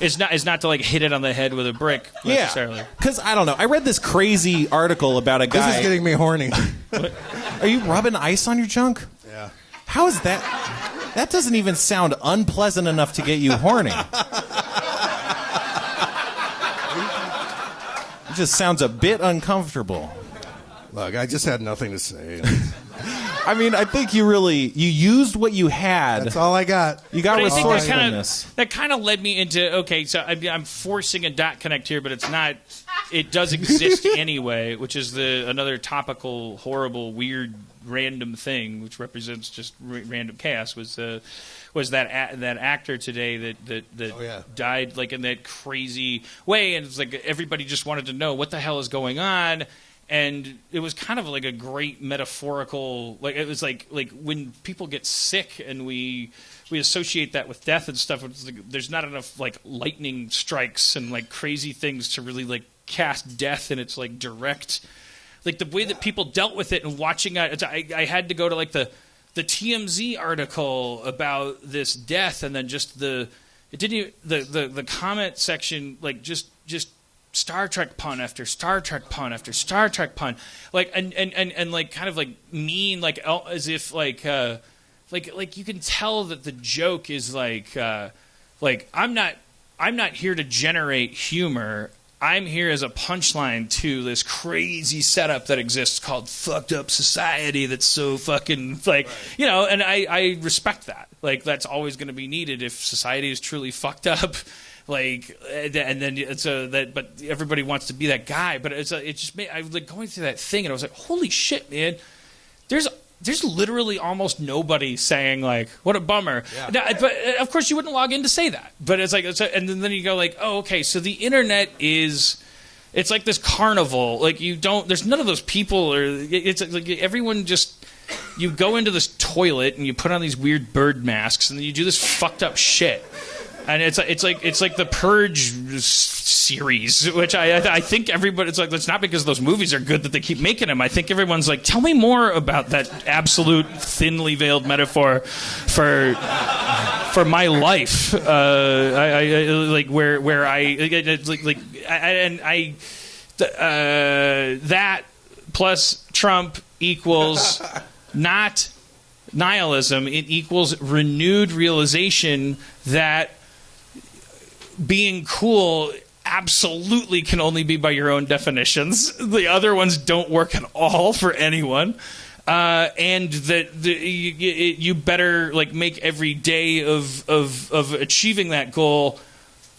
is not to like hit it on the head with a brick necessarily. Because I don't know. I read this crazy article about a guy. This is getting me horny. Are you rubbing ice on your junk? Yeah. How is that? That doesn't even sound unpleasant enough to get you horny. It just sounds a bit uncomfortable. Look, I just had nothing to say. I mean, I think you used what you had. That's all I got. You got resourcefulness. That kind of led me into, okay, so I'm forcing a dot connect here, but it's not. It does exist anyway, which is another topical, horrible, weird, random thing, which represents just random chaos. Was that actor today that died like in that crazy way, and it's like everybody just wanted to know what the hell is going on. And it was kind of like a great metaphorical, like it was like when people get sick and we associate that with death and stuff. It's like, there's not enough like lightning strikes and like crazy things to really like cast death in its like direct, like the way that people dealt with it and watching it. I had to go to like the TMZ article about this death, and then just the comment section like just Star Trek pun after Star Trek pun after Star Trek pun, like and like kind of like mean, like as if like you can tell that the joke is like I'm not here to generate humor. I'm here as a punchline to this crazy setup that exists called fucked up society that's so fucking like, you know, and I respect that. Like, that's always going to be needed if society is truly fucked up. Like, and then so that, but everybody wants to be that guy. But it just made, I was like going through that thing and I was like, holy shit, man. There's literally almost nobody saying like, what a bummer. Yeah. Now, but of course you wouldn't log in to say that. But it's like, and then you go like, oh, okay, so the internet is, it's like this carnival. Like there's none of those people, or it's like everyone just, you go into this toilet and you put on these weird bird masks and then you do this fucked up shit. And it's like the Purge series, which I think everybody, it's not because those movies are good that they keep making them. I think everyone's like, tell me more about that absolute thinly veiled metaphor for my life. That plus Trump equals not nihilism. It equals renewed realization that being cool absolutely can only be by your own definitions. The other ones don't work at all for anyone. And that you better like make every day of achieving that goal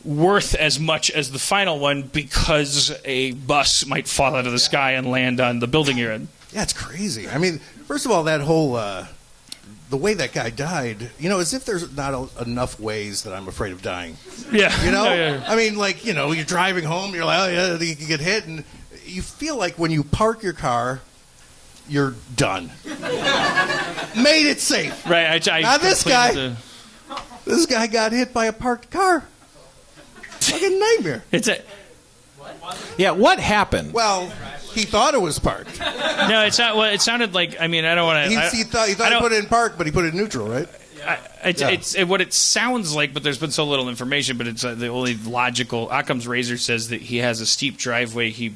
worth as much as the final one, because a bus might fall out of the sky and land on the building you're in. Yeah, it's crazy. I mean, first of all, that whole the way that guy died, you know, as if there's not enough ways that I'm afraid of dying. Yeah. You know? Yeah. I mean, like, you know, you're driving home, you're like, oh, yeah, you can get hit, and you feel like when you park your car, you're done. Made it safe. Right. Now this guy got hit by a parked car. Fucking nightmare. Yeah, what happened? Well, he thought it was parked. No, it's not. Well, it sounded like. I mean, I don't want to. He thought he put it in park, but he put it in neutral, right? It's what it sounds like, but there's been so little information. But it's the only logical. Occam's razor says that he has a steep driveway. He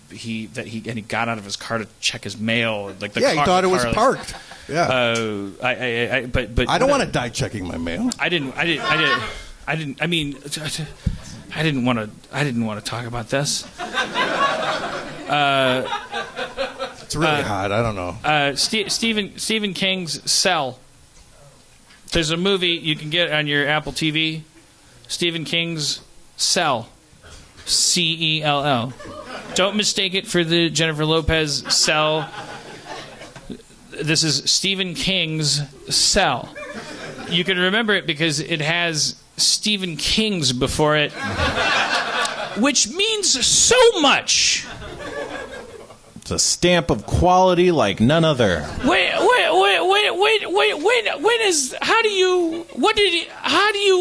got out of his car to check his mail. Like he thought it was parked. Yeah. But I don't want to die checking my mail. I didn't want to talk about this. It's really hot. I don't know. Stephen King's Cell. There's a movie you can get on your Apple TV. Stephen King's Cell. Cell. Don't mistake it for the Jennifer Lopez Cell. This is Stephen King's Cell. You can remember it because it has Stephen King's before it, which means so much. It's a stamp of quality like none other. When is, how do you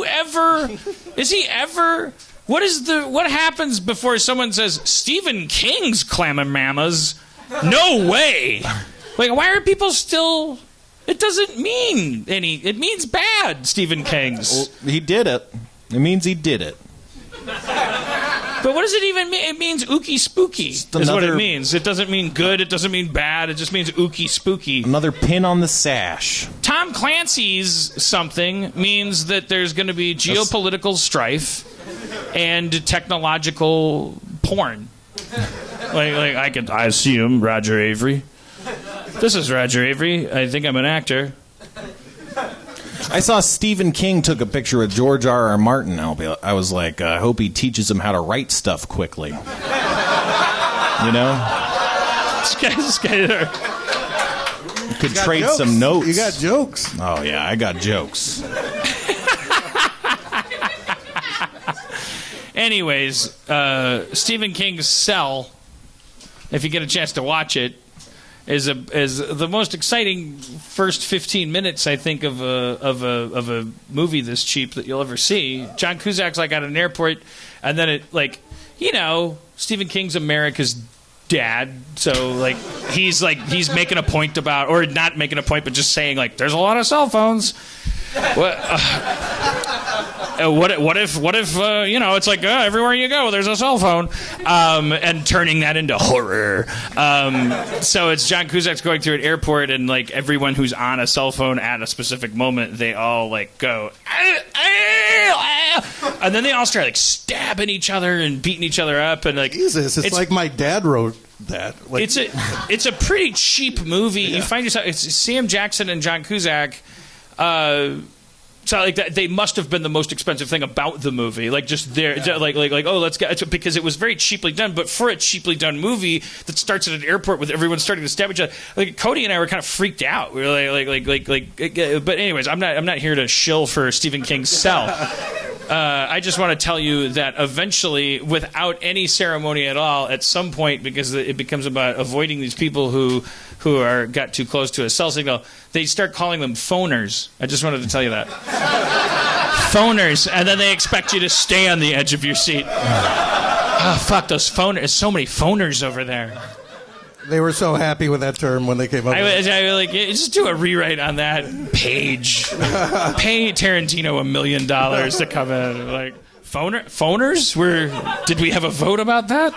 ever, is he ever, what happens before someone says, Stephen King's Clamamamas? No way. Like, why are people still, it doesn't mean any, it means bad, Stephen King's. Well, he did it. It means he did it. But what does it even mean? It means ooky spooky is what it means. It doesn't mean good. It doesn't mean bad. It just means ooky spooky. Another pin on the sash. Tom Clancy's something means that there's going to be geopolitical strife and technological porn. I see him, Roger Avery. This is Roger Avery. I think I'm an actor. I saw Stephen King took a picture with George R.R. Martin. I was like, I hope he teaches him how to write stuff quickly. You know? This guy there. Could trade jokes. Some notes. You got jokes. Oh, yeah, I got jokes. Anyways, Stephen King's Cell, if you get a chance to watch it, is the most exciting first 15 minutes, I think, of a movie this cheap that you'll ever see. John Cusack's like at an airport, and then it Stephen King's America's dad, so he's making a point about, or not making a point, but just saying there's a lot of cell phones. What? what if it's like everywhere you go there's a cell phone, and turning that into horror. So it's John Cusack's going through an airport, and like everyone who's on a cell phone at a specific moment, they all like go, and then they all start like stabbing each other and beating each other up, and like Jesus, it's like my dad wrote that. Like, it's a pretty cheap movie. Yeah. You find yourself, it's Sam Jackson and John Cusack. So like that, they must have been the most expensive thing about the movie. Like just there, like let's get, because it was very cheaply done. But for a cheaply done movie that starts at an airport with everyone starting to stab each other, like Cody and I were kind of freaked out. We were but anyways, I'm not here to shill for Stephen King's Cell. I just want to tell you that eventually, without any ceremony at all, at some point, because it becomes about avoiding these people who got too close to a cell signal, they start calling them phoners. I just wanted to tell you that. Phoners, and then they expect you to stay on the edge of your seat. Oh, fuck, those phoners. There's so many phoners over there. They were so happy with that term when they came up with it. I like, just do a rewrite on that page. Pay Tarantino $1 million to come in. Like, phoners? Did we have a vote about that?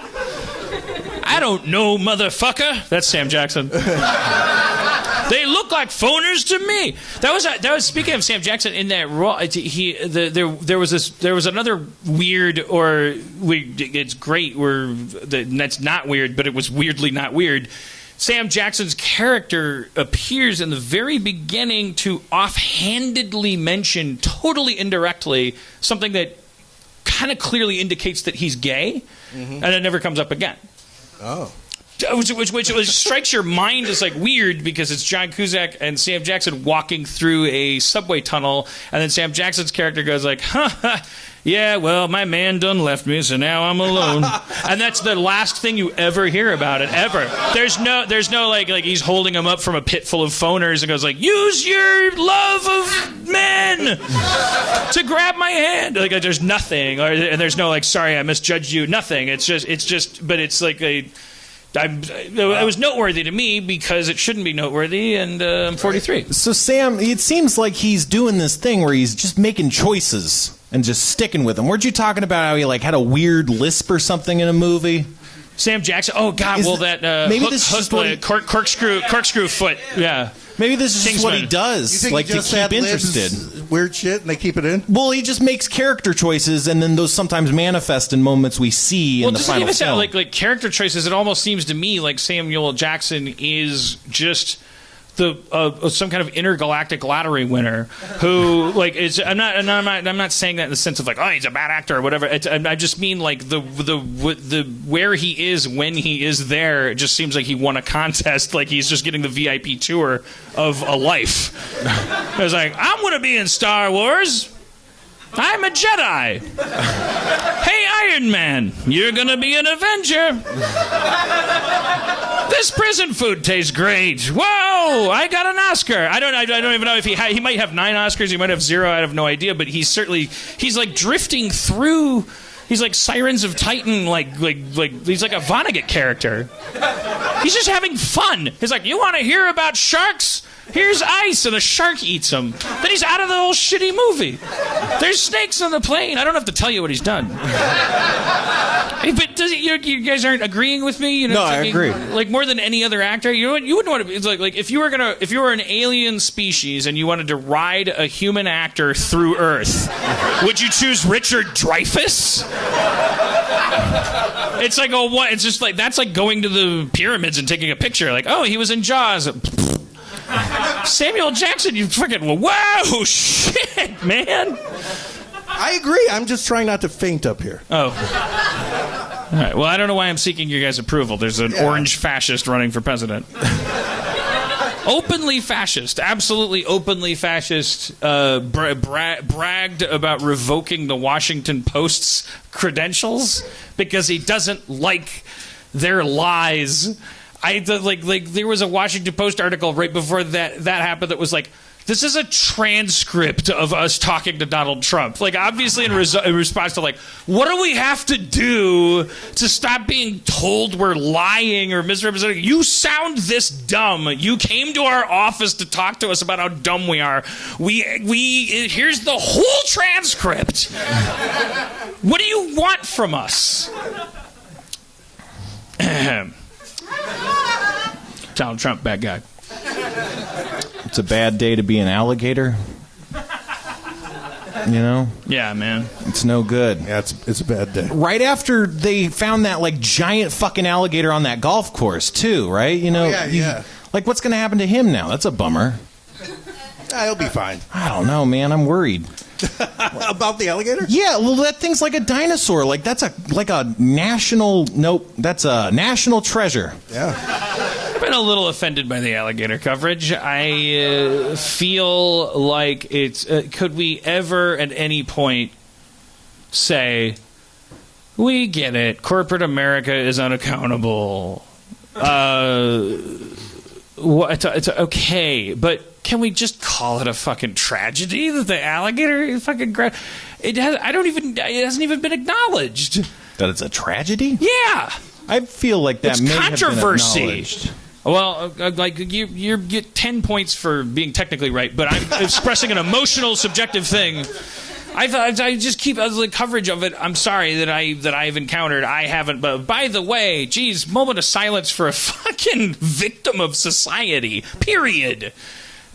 I don't know, motherfucker. That's Sam Jackson. They look like phoners to me. That was speaking of Sam Jackson in that role. There was another weird, or it's great, that's not weird, but it was weirdly not weird. Sam Jackson's character appears in the very beginning to offhandedly mention, totally indirectly, something that kind of clearly indicates that he's gay, and it never comes up again. Oh. Which strikes your mind as like weird, because it's John Cusack and Sam Jackson walking through a subway tunnel, and then Sam Jackson's character goes like, yeah, well, my man done left me, so now I'm alone. And that's the last thing you ever hear about it, ever. There's no like he's holding him up from a pit full of phoners and goes like, use your love of men to grab my hand. Like, there's nothing, and there's no like, sorry, I misjudged you. Nothing. It's just, but it's like it was noteworthy to me because it shouldn't be noteworthy, and I'm 43. So Sam, it seems like he's doing this thing where he's just making choices and just sticking with them. Weren't you talking about how he like had a weird lisp or something in a movie? Sam Jackson. Oh God, maybe this is corkscrew foot. Yeah. Maybe this is just what he does, you think like he just to keep ad-libs interested. Weird shit, and they keep it in. Well, he just makes character choices, and then those sometimes manifest in moments we see in the final film. Like character choices, it almost seems to me like Samuel Jackson is just some kind of intergalactic lottery winner who like is. I'm not saying that in the sense of like, oh, he's a bad actor or whatever. I just mean like the where he is when he is there. It just seems like he won a contest. Like he's just getting the VIP tour of a life. It's like, I'm going to be in Star Wars. I'm a Jedi. Hey, Iron Man, you're gonna be an Avenger. This prison food tastes great. Whoa, I got an Oscar. I don't even know if he might have 9 Oscars. He might have 0. I have no idea. But he's like drifting through. He's like Sirens of Titan. Like he's like a Vonnegut character. He's just having fun. He's like, you want to hear about sharks? Here's ice, and a shark eats him. Then he's out of the whole shitty movie. There's snakes on the plane. I don't have to tell you what he's done. But you guys aren't agreeing with me? No, I agree. Like more than any other actor, you wouldn't want to. It's like if you were an alien species and you wanted to ride a human actor through Earth, would you choose Richard Dreyfuss? It's like, oh, what? It's just like that's like going to the pyramids and taking a picture. Like, oh, he was in Jaws. Samuel Jackson, you freaking whoa, shit, man. I agree. I'm just trying not to faint up here. Oh. All right. Well, I don't know why I'm seeking your guys' approval. There's an orange fascist running for president. Openly fascist, absolutely openly fascist, bragged about revoking the Washington Post's credentials because he doesn't like their lies. There was a Washington Post article right before that happened that was like, This is a transcript of us talking to Donald Trump. Like, obviously in response to, like, what do we have to do to stop being told we're lying or misrepresenting? You sound this dumb. You came to our office to talk to us about how dumb we are. Here's the whole transcript. What do you want from us? Donald Trump, bad guy. It's a bad day to be an alligator. You know? Yeah, man. It's no good. Yeah, it's a bad day. Right after they found that, like, giant fucking alligator on that golf course, too, right? You know? Yeah. Like, what's going to happen to him now? That's a bummer. He'll be fine. I don't know, man. I'm worried. About the alligator? Yeah, well, that thing's like a dinosaur. Like, that's a national... Nope, that's a national treasure. Yeah. I've been a little offended by the alligator coverage. I feel like it's... could we ever at any point say, we get it, corporate America is unaccountable. It's okay, but can we just call it a fucking tragedy that the alligator fucking... It hasn't even been acknowledged. That it's a tragedy? Yeah. I feel like that It's may controversy. have been acknowledged. Well, like you get 10 points for being technically right, but I'm expressing an emotional, subjective thing. I just keep the coverage of it. I'm sorry that I've encountered. I haven't. But by the way, geez, moment of silence for a fucking victim of society. Period.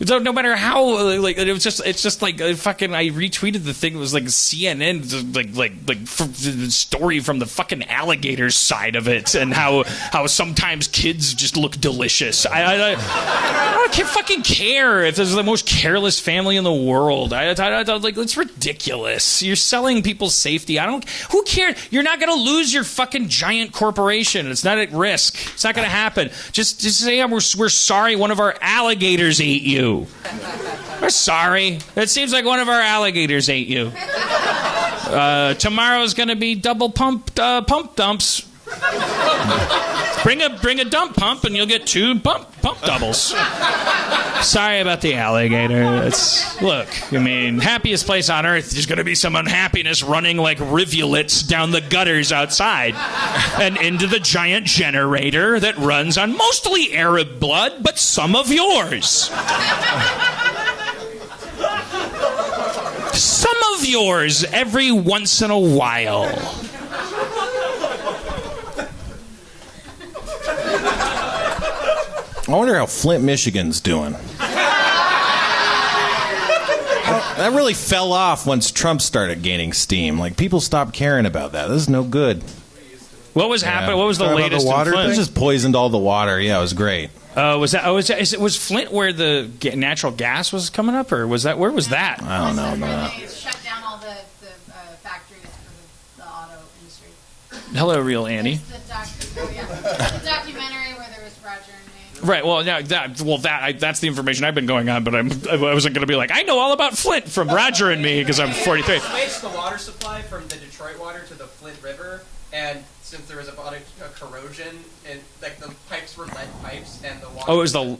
So no matter how, like, it's just like fucking. I retweeted the thing. It was like CNN, the story from the fucking alligator side of it, and how sometimes kids just look delicious. I don't fucking care if this is the most careless family in the world. Like, it's ridiculous. You're selling people's safety. Who cares? You're not gonna lose your fucking giant corporation. It's not at risk. It's not gonna happen. Just say we're sorry. One of our alligators ate you. We're sorry. It seems like one of our alligators ate you. Tomorrow's going to be double pump dumps. Bring a dump pump and you'll get 2 pump doubles. Sorry about the alligator. Look, I mean, happiest place on earth. There's going to be some unhappiness running like rivulets down the gutters outside and into the giant generator that runs on mostly Arab blood, but some of yours. Some of yours every once in a while. I wonder how Flint, Michigan's doing. That really fell off once Trump started gaining steam. Like, people stopped caring about that. This is no good. What was happening? What was the latest in Flint? It just poisoned all the water. Yeah, it was great. Was Flint where the natural gas was coming up, or where was that? I don't know, man. They shut down all the factories for the auto industry. Hello, real Annie. The documentary where there was Roger and me. Right. Well, that's the information I've been going on, but I wasn't going to be like, I know all about Flint from Roger and me because I'm 43. It switched the water supply from the Detroit water to the Flint River, and since there was a corrosion, and like the pipes were lead pipes, and the water. Oh, it was the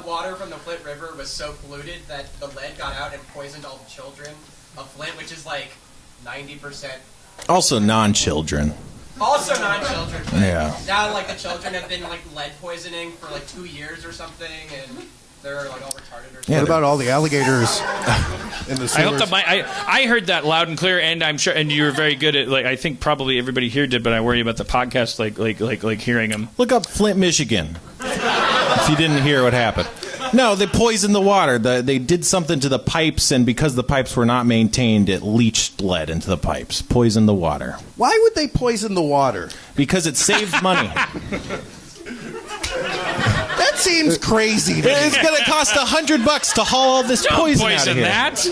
water from the Flint River was so polluted that the lead got out and poisoned all the children of Flint, which is like 90%. Also non-children. Also non-children. Yeah. Now, like, the children have been, like, lead poisoning for, like, 2 years or something, and they're, like, all retarded or something. What about all the alligators in the sewers? I hope that I heard that loud and clear, and I'm sure, and you were very good at, like, I think probably everybody here did, but I worry about the podcast, like hearing them. Look up Flint, Michigan. If you didn't hear what happened. No, they poisoned the water. They did something to the pipes, and because the pipes were not maintained, it leached lead into the pipes. Poisoned the water. Why would they poison the water? Because it saved money. That seems crazy to me. It's going to cost $100 to haul all this poison out of here. That.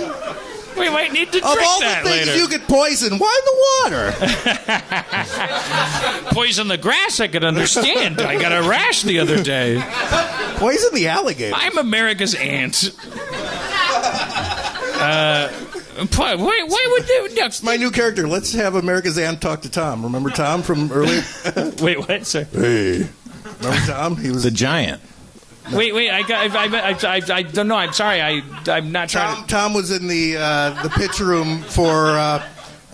We might need to drink of all the that things later. you could poison, why the water? Poison the grass, I could understand. I got a rash the other day. Poison the alligator. I'm America's aunt. Why would they? No. My new character. Let's have America's aunt talk to Tom. Remember Tom from earlier? Wait, what? Sir? Hey. Remember Tom? He was the giant. Wait. I don't know. I'm sorry. I'm not trying to. Tom was in the pitch room for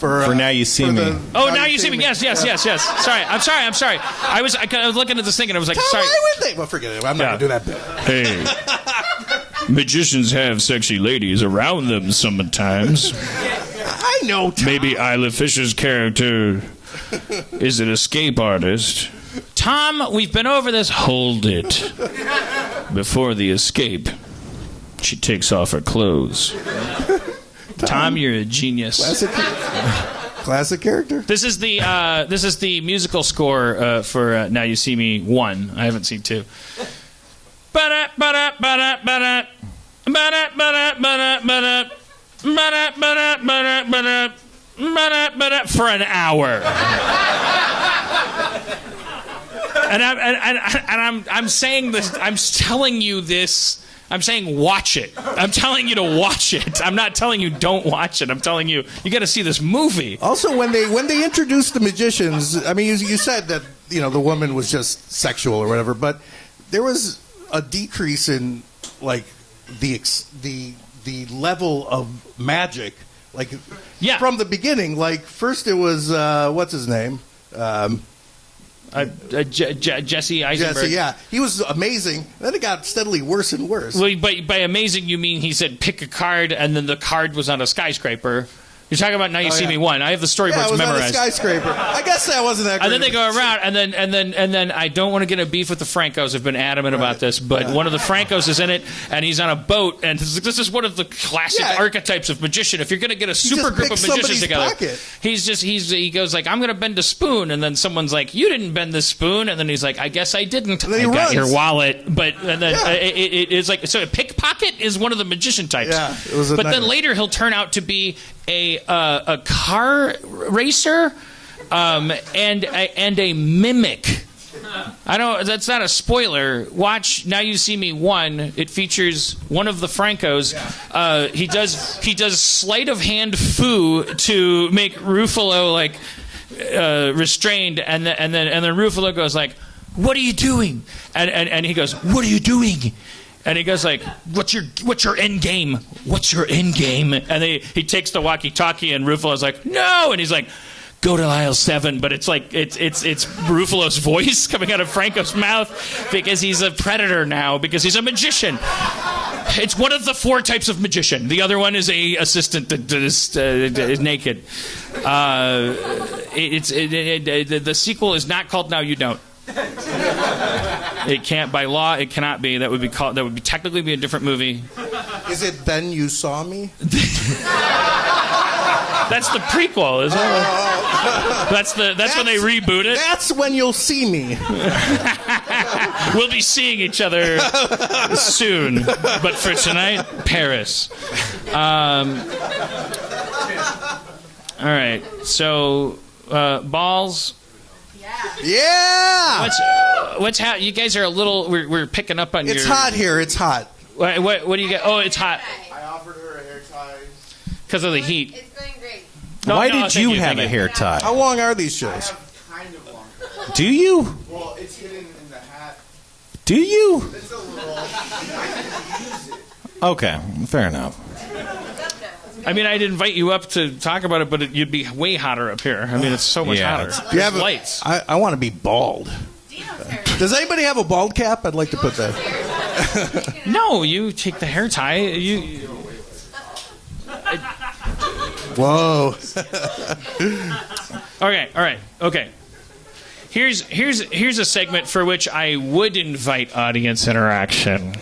Now You See Me. Now You See Me. Yes. Sorry. I'm sorry. I was looking at this thing and I was like, Tom, sorry. why would they? Well, forget it. I'm not going to do that bit. Hey, magicians have sexy ladies around them sometimes. I know, Tom. Maybe Isla Fisher's character is an escape artist. Tom, we've been over this. Hold it. Before the escape, she takes off her clothes. Tom, you're a genius. Classic character. This is the musical score for Now You See Me 1. I haven't seen 2. For an hour. And I'm saying this. I'm telling you this. I'm saying watch it. I'm telling you to watch it. I'm not telling you don't watch it. I'm telling you got to see this movie. Also, when they introduced the magicians, I mean, you said that the woman was just sexual or whatever, but there was a decrease in like the level of magic, like from the beginning. Like first it was what's his name. Jesse Eisenberg. Jesse, yeah. He was amazing. Then it got steadily worse and worse. Well, by amazing, you mean he said pick a card, and then the card was on a skyscraper. You're talking about Now You See Me 1. I have the storybooks memorized. On a skyscraper. I guess that wasn't that great. And then they go around, and then I don't want to get a beef with the Francos. I've been adamant about this, but one of the Francos is in it, and he's on a boat, and this is one of the classic archetypes of magician. If you're going to get a super group of magicians together, he goes like, I'm going to bend a spoon, and then someone's like, you didn't bend the spoon, and then he's like, I guess I didn't. And then I got your wallet, it's like, so a pickpocket is one of the magician types. Yeah, it was a nightmare. Then later he'll turn out to be a car racer, and a mimic. I don't. That's not a spoiler. Watch Now You See Me 1. It features one of the Francos. He does sleight of hand foo to make Ruffalo like restrained, and then Ruffalo goes like, "What are you doing?" And he goes, "What are you doing?" And he goes like, "What's your end game? What's your end game?" And he takes the walkie-talkie, and Ruffalo's like, "No!" And he's like, "Go to aisle 7." But it's like it's Ruffalo's voice coming out of Franco's mouth because he's a predator now, because he's a magician. It's one of the 4 types of magician. The other one is a assistant that is naked. The sequel is not called Now You Don't. It can't, by law, it cannot be. That would be technically be a different movie. Is it Then You Saw Me? That's the prequel, isn't it? That's when they reboot it. That's when you'll see me. We'll be seeing each other soon, but for tonight, Paris. All right, so balls. Yeah. What's happening? You guys are a little. We're picking up on your. It's hot here. It's hot. What do you get? Oh, it's hot. I offered her a hair tie. Because of the heat. It's going great. Why did you have a hair tie? How long are these shows? Kind of long. Do you? Well, it's hidden in the hat. Do you? It's a little. I can use it. Okay, fair enough. I mean, I'd invite you up to talk about it, but you'd be way hotter up here. I mean, it's so much hotter. You have lights. I want to be bald. Does anybody have a bald cap? I'd like to put that. No, you take the hair tie. Whoa. Okay. Here's a segment for which I would invite audience interaction.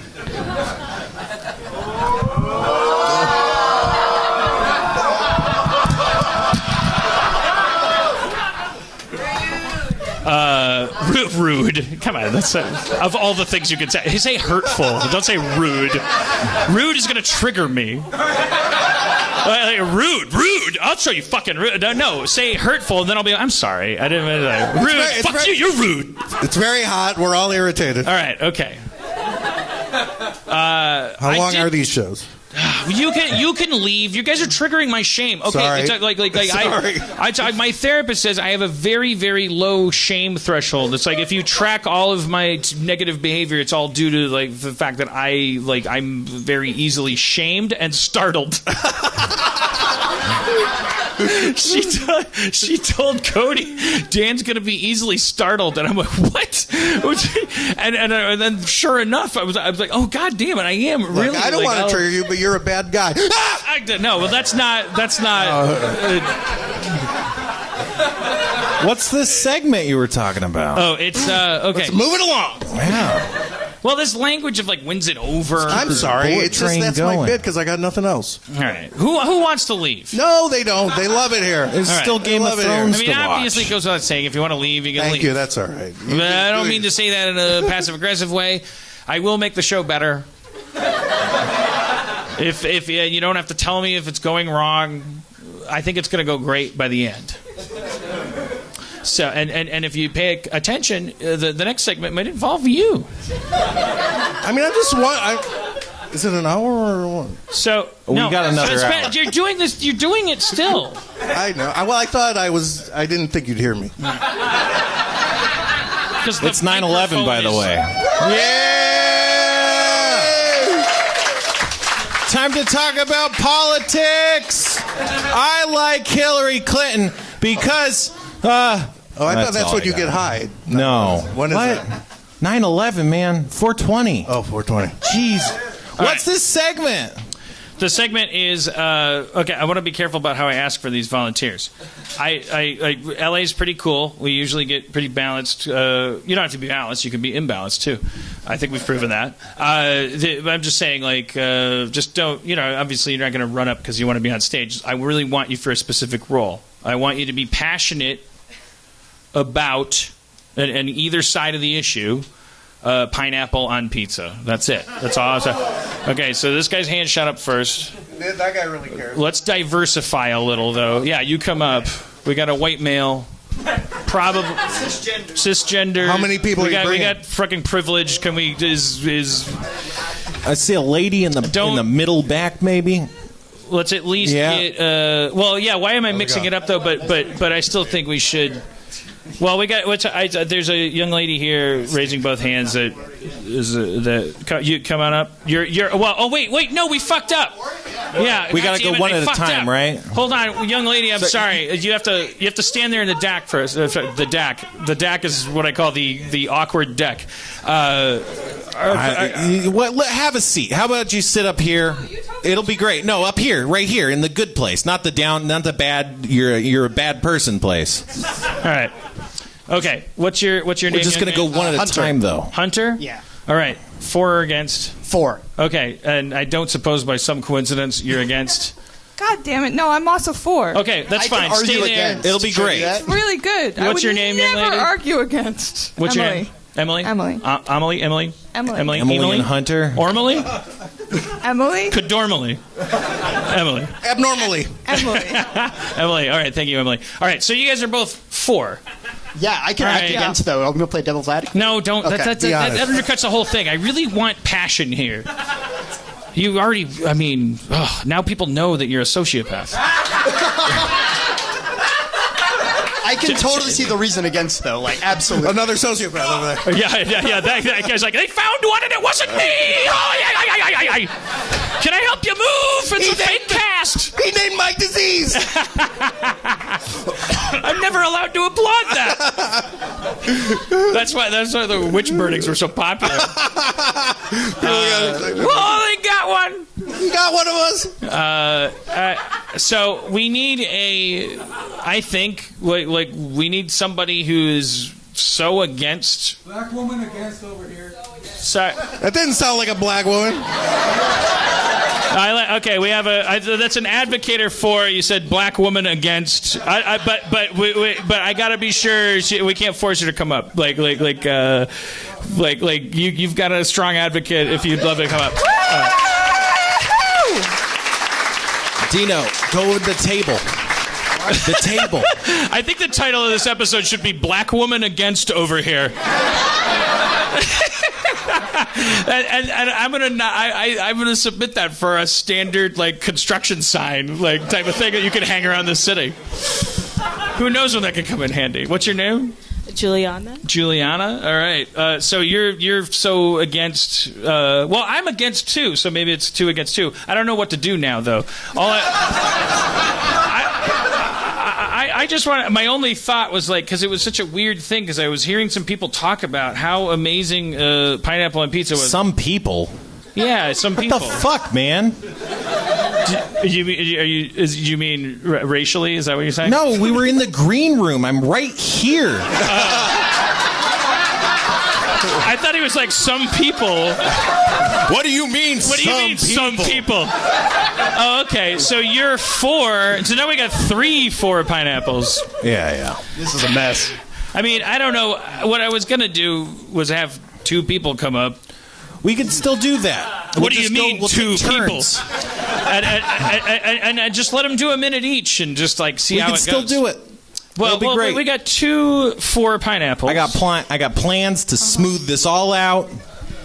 Rude. Come on, that's of all the things you could say hurtful. Don't say rude. Rude is going to trigger me. Rude. I'll show you fucking rude. No, say hurtful, and then I'll be. I'm sorry. I didn't mean that. Rude. Fuck you. You're rude. It's very hot. We're all irritated. All right. Okay. How long are these shows? You can leave. You guys are triggering my shame. Okay, Sorry. It's Sorry. my therapist says I have a very, very low shame threshold. It's like if you track all of my negative behavior, it's all due to like the fact that I'm very easily shamed and startled. She told Cody, Dan's going to be easily startled, and I'm like, what? And then sure enough, I was like, oh god damn it, I am really. Look, I don't want to trigger you, but you're a bad guy. No, well that's not. What's this segment you were talking about? Oh, it's okay. Let's move it along. Yeah. Well, this language of like wins it over. I'm sorry. bullet It's just train that's going. my bit because I got nothing else. All right, who wants to leave? No, they don't. They love it here. There's still Game of love it here. Thrones I mean, to watch. obviously, it goes without saying. If you want to leave, you can Thank leave. you. That's all right. But I don't mean to say that in a passive-aggressive way. I will make the show better. If you don't have to tell me if it's going wrong, I think it's going to go great by the end. So, and if you pay attention, the next segment might involve you. I mean, I just want. Is it an hour or what? So We got another hour. You're doing this. You're doing it still. I know. Well, I thought I was. I didn't think you'd hear me. It's 9/11, by the way. Yeah. Time to talk about politics. I like Hillary Clinton because. I thought that's all what I you got. get high. No. When is what? that? 9/11, man. 420. Oh, 420. Jeez. What's right. this segment? The segment is okay. I want to be careful about how I ask for these volunteers. LA's pretty cool. We usually get pretty balanced. You don't have to be balanced. You can be imbalanced too. I think we've proven that. I'm just saying, like, just don't. Obviously, you're not going to run up because you want to be on stage. I really want you for a specific role. I want you to be passionate about and either side of the issue. Pineapple on pizza. That's it. That's all. Okay, so this guy's hand shot up first. That guy really cares. Let's diversify a little, though. Yeah, you come up. We got a white male, probably cisgender. How many people we are you got? We bringing? got fucking privilege. Can we? Is I see a lady in the middle back, maybe. let's at least get. Well, yeah. Why am I mixing it up though? But I still think we should. Well, we got. There's a young lady here raising both hands. That is you come on up. You're. Well, oh wait, no, we fucked up. Yeah, We gotta go one at a time, right? Hold on, young lady. I'm sorry. You have to stand there in the deck first. The deck. The deck is what I call the awkward deck. Have a seat. How about you sit up here? It'll be great. No, up here, right here, in the good place, not the bad. You're a bad person place. All right. Okay. What's your name? We're just gonna go one at a time, though. Hunter. Yeah. All right. For or against? 4. Okay. And I don't suppose by some coincidence you're against. God damn it! No, I'm also 4. Okay, that's I can fine. argue Stay there. against. It'll be Should I do great. that? Really good. What's your name, young never lady? argue against. What's your Emily. name? Emily. Emily. Emily. Emily. Emily and Hunter. Ormily. Emily. Cadormally. Emily. Abnormally. Emily. Emily. All right. Thank you, Emily. All right. So you guys are both 4. Yeah, I can All act right. against, though. I'm going to play devil's advocate. No, don't. Okay, That be honest. undercuts the whole thing. I really want passion here. You already. I mean, now people know that you're a sociopath. I can totally see the reason against, though. Like, absolutely. Another sociopath over there. Yeah. That guy's like, they found one and it wasn't me. Oh, yeah. Can I help you move? It's a fake cast. He named my disease. I'm never allowed to applaud that. That's why the witch burnings were so popular. Oh, they got one. You got one of us. So we need I think we need somebody who is so against. Black woman against over here. Sorry. That didn't sound like a black woman. Okay, we have that's an advocator for. You said black woman against. But I gotta be sure we can't force her to come up. Like you've got a strong advocate if you'd love to come up. Dino, go with the table. The table. I think the title of this episode should be "Black Woman Against Over Here." and I'm gonna submit that for a standard like construction sign like type of thing that you can hang around the city. Who knows when that could come in handy? What's your name? Juliana. All right. So you're so against. Well, I'm against too. So maybe it's 2 against 2. I don't know what to do now though. I just want. My only thought was like because it was such a weird thing because I was hearing some people talk about how amazing pineapple on pizza was. Some people. Yeah, some people. What the fuck, man? You mean racially? Is that what you're saying? No, we were in the green room. I'm right here. I thought he was like some people. What do you mean? What do you mean some people? Oh, okay. So you're 4. So now we got 3 4 pineapples. Yeah. This is a mess. I mean, I don't know. What I was gonna do was have 2 people come up. We could still do that. What do you mean, we'll 2 people? turns. And just let them do a minute each, and just like see how it goes. We can still do it. Well, It'll be great. We got 2 4 pineapples. I got plans to smooth this all out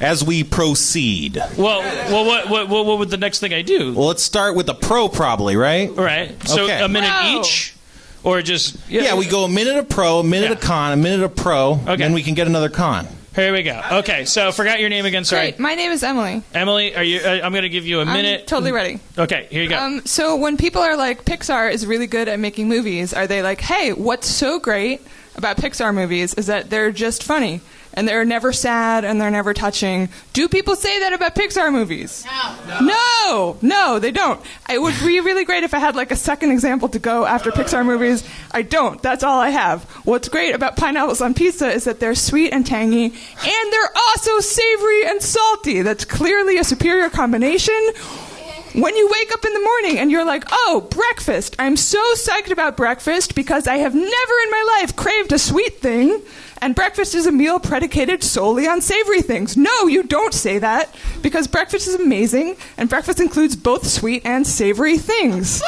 as we proceed. Well, what would the next thing I do? Well, let's start with the pro, probably, right? Right. So okay. a minute each, or just yeah. We go a minute of pro, a minute of con, a minute of pro, Okay. then we can get another con. Here we go. Okay, so forgot your name again. Sorry. Great. My name is Emily. Emily, are you? I'm going to give you a minute. I'm totally ready. Okay, here you go. So when people are like, Pixar is really good at making movies, are they like, hey, what's so great about Pixar movies is that they're just funny and they're never sad and they're never touching? Do people say that about Pixar movies? No, they don't. It would be really great if I had like a second example to go after Pixar movies. I don't. That's all I have. What's great about pineapples on pizza is that they're sweet and tangy and they're also savory and salty. That's clearly a superior combination. When you wake up in the morning and you're like, oh, breakfast. I'm so psyched about breakfast because I have never in my life craved a sweet thing. And breakfast is a meal predicated solely on savory things. No, you don't say that because breakfast is amazing and breakfast includes both sweet and savory things.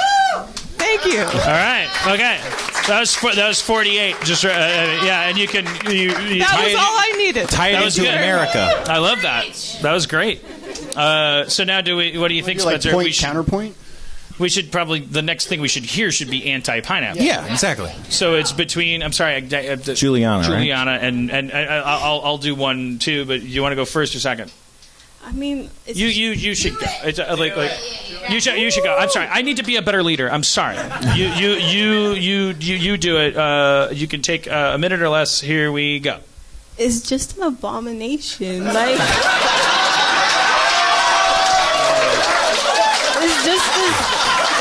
Thank you. All right. Okay. That was 48. Just yeah, and you can you that was all I needed. Tie it into America. I love that. That was great. So now, what do you think, Spencer? Point, counterpoint? We should probably the next thing we should hear should be anti-pineapple. Yeah, exactly. So it's between. I'm sorry, Juliana, right? and I'll do one too. But you want to go first or second? I mean, it's you should go. It's you should go. I'm sorry. I need to be a better leader. I'm sorry. You do it. You can take a minute or less. Here we go. It's just an abomination. Like.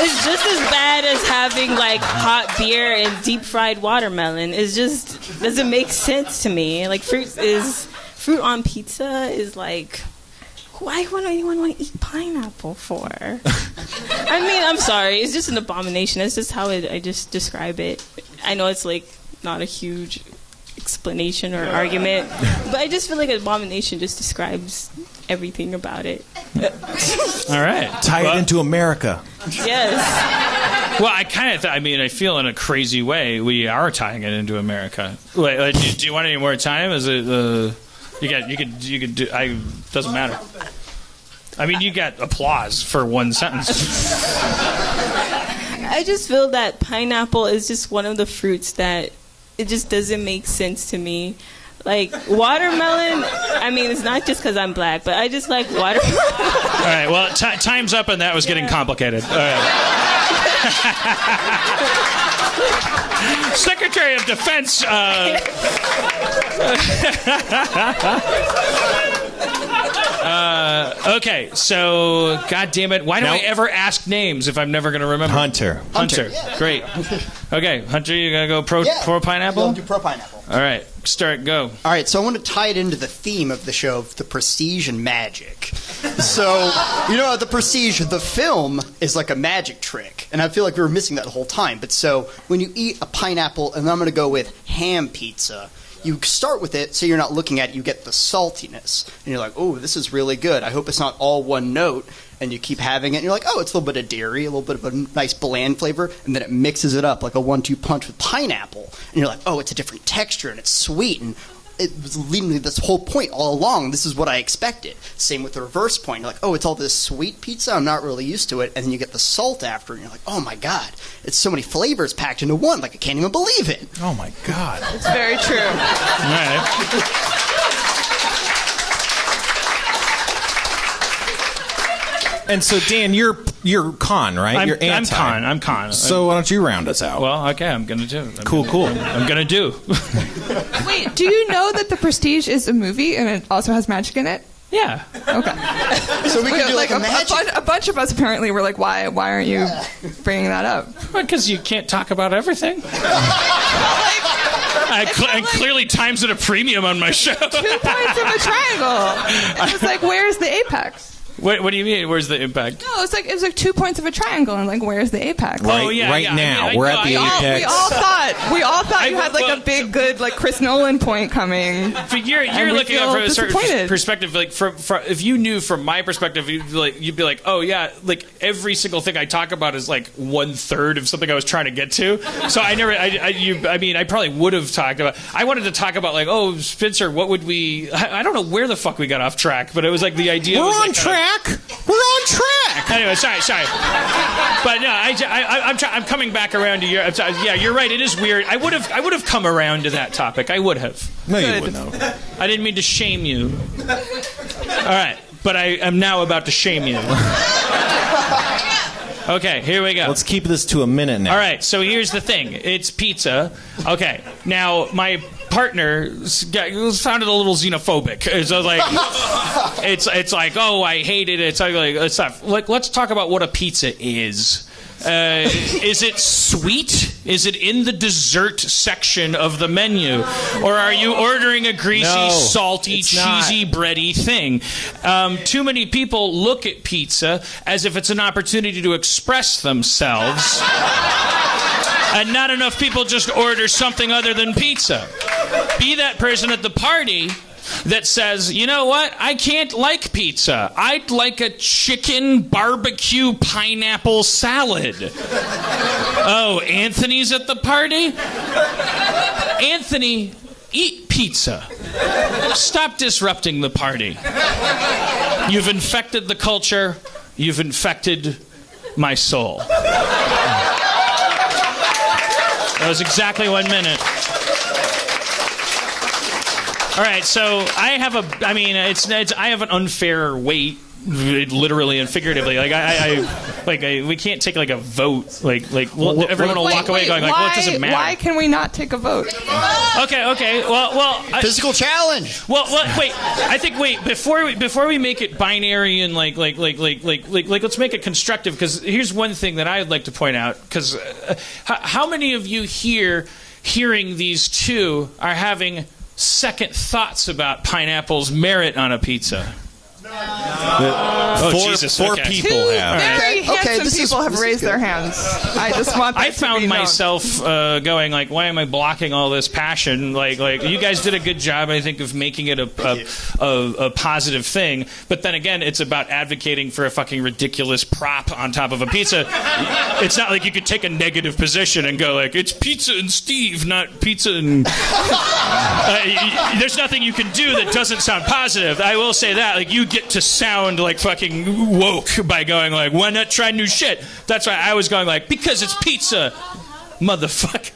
It's just as bad as having like hot beer and deep fried watermelon. It just doesn't make sense to me. Like fruit on pizza is like, why would anyone want to eat pineapple for? I mean, I'm sorry. It's just an abomination. That's just how I just describe it. I know it's like not a huge explanation or argument, but I just feel like abomination just describes everything about it. All right. Tie it into America. Yes. Well, I kind of, I feel in a crazy way we are tying it into America. Wait, do you want any more time? Is it, you could do, doesn't matter. I mean, you got applause for one sentence. I just feel that pineapple is just one of the fruits that it just doesn't make sense to me. Like, watermelon, I mean, it's not just because I'm black, but I just like watermelon. All right, well, time's up, and that was getting complicated. All right. Secretary of Defense. Okay, so, God damn it, why do I ever ask names if I'm never going to remember? Hunter. Yeah. Great. Okay, Hunter, you going to go pro pineapple? I'll do pro pineapple. All right, start, go. All right, so I want to tie it into the theme of the show of the prestige and magic. So, The Prestige, the film, is like a magic trick, and I feel like we were missing that the whole time. But so, when you eat a pineapple, and I'm going to go with ham pizza, you start with it so you're not looking at it, you get the saltiness. And you're like, oh, this is really good. I hope it's not all one note. And you keep having it, and you're like, oh, it's a little bit of dairy, a little bit of a nice bland flavor, and then it mixes it up like a 1-2 punch with pineapple. And you're like, oh, it's a different texture, and it's sweet, and it was leading to this whole point all along. This is what I expected. Same with the reverse point. You're like, oh, it's all this sweet pizza. I'm not really used to it. And then you get the salt after, and you're like, oh my god, it's so many flavors packed into one. Like I can't even believe it. Oh my god, it's very true. All right. And so, Dan, you're con, right? You're anti. I'm con. So why don't you round us out? Well, okay, I'm gonna do. Cool. I'm gonna do. Wait, do you know that The Prestige is a movie and it also has magic in it? Yeah. Okay. So we can do like a magic. A bunch of us apparently were like, why aren't you bringing that up? Because you can't talk about everything. And clearly time's at a premium on my show. 2 points of a triangle. It's like, where's the apex? What do you mean? Where's the impact? No, it's like 2 points of a triangle, and like, where's the apex? Right now, we're at the apex. We all thought you had like a big, good, like Chris Nolan point coming. But you're looking at it from a certain perspective. Like, from if you knew from my perspective, you'd be like, oh yeah, like every single thing I talk about is like 1/3 of something I was trying to get to. So I probably would have talked about. I wanted to talk about like, oh, Spencer, what would we? I don't know where the fuck we got off track, but it was like the idea. We're was on like, track. We're on track. Anyway, sorry. But no, I'm coming back around to your. Yeah, you're right. It is weird. I would have come around to that topic. I would have. No, you wouldn't have. I didn't mean to shame you. All right, but I am now about to shame you. Okay, here we go. Let's keep this to a minute now. All right, so here's the thing. It's pizza. Okay, now my partner sounded a little xenophobic. So like, it's like, oh, I hate it. It's like, let's talk about what a pizza is. Is it sweet? Is it in the dessert section of the menu? Or are you ordering a greasy, salty, cheesy, bready thing? Too many people look at pizza as if it's an opportunity to express themselves. And not enough people just order something other than pizza. Be that person at the party that says, you know what, I can't like pizza. I'd like a chicken barbecue pineapple salad. Oh, Anthony's at the party? Anthony, eat pizza. Stop disrupting the party. You've infected the culture. You've infected my soul. That was exactly 1 minute. All right, so I have I have an unfair weight, literally and figuratively. Like we can't take like a vote. Everyone will walk away going like, well, it doesn't matter. Why can we not take a vote? Okay. Well, physical challenge. Well, wait. I think before we make it binary and like let's make it constructive. Because here's one thing that I'd like to point out. Because how many of you here hearing these two are having second thoughts about pineapple's merit on a pizza? Jesus. Four people have. Very handsome people have raised their hands. I just want that I found myself going like, why am I blocking all this passion? Like you guys did a good job, I think, of making it a positive thing. But then again, it's about advocating for a fucking ridiculous prop on top of a pizza. It's not like you could take a negative position and go like, it's pizza and Steve, not pizza and. There's nothing you can do that doesn't sound positive. I will say that. Like, you get to sound like fucking woke by going like, why not try new shit? That's why I was going like, because it's pizza, motherfucker.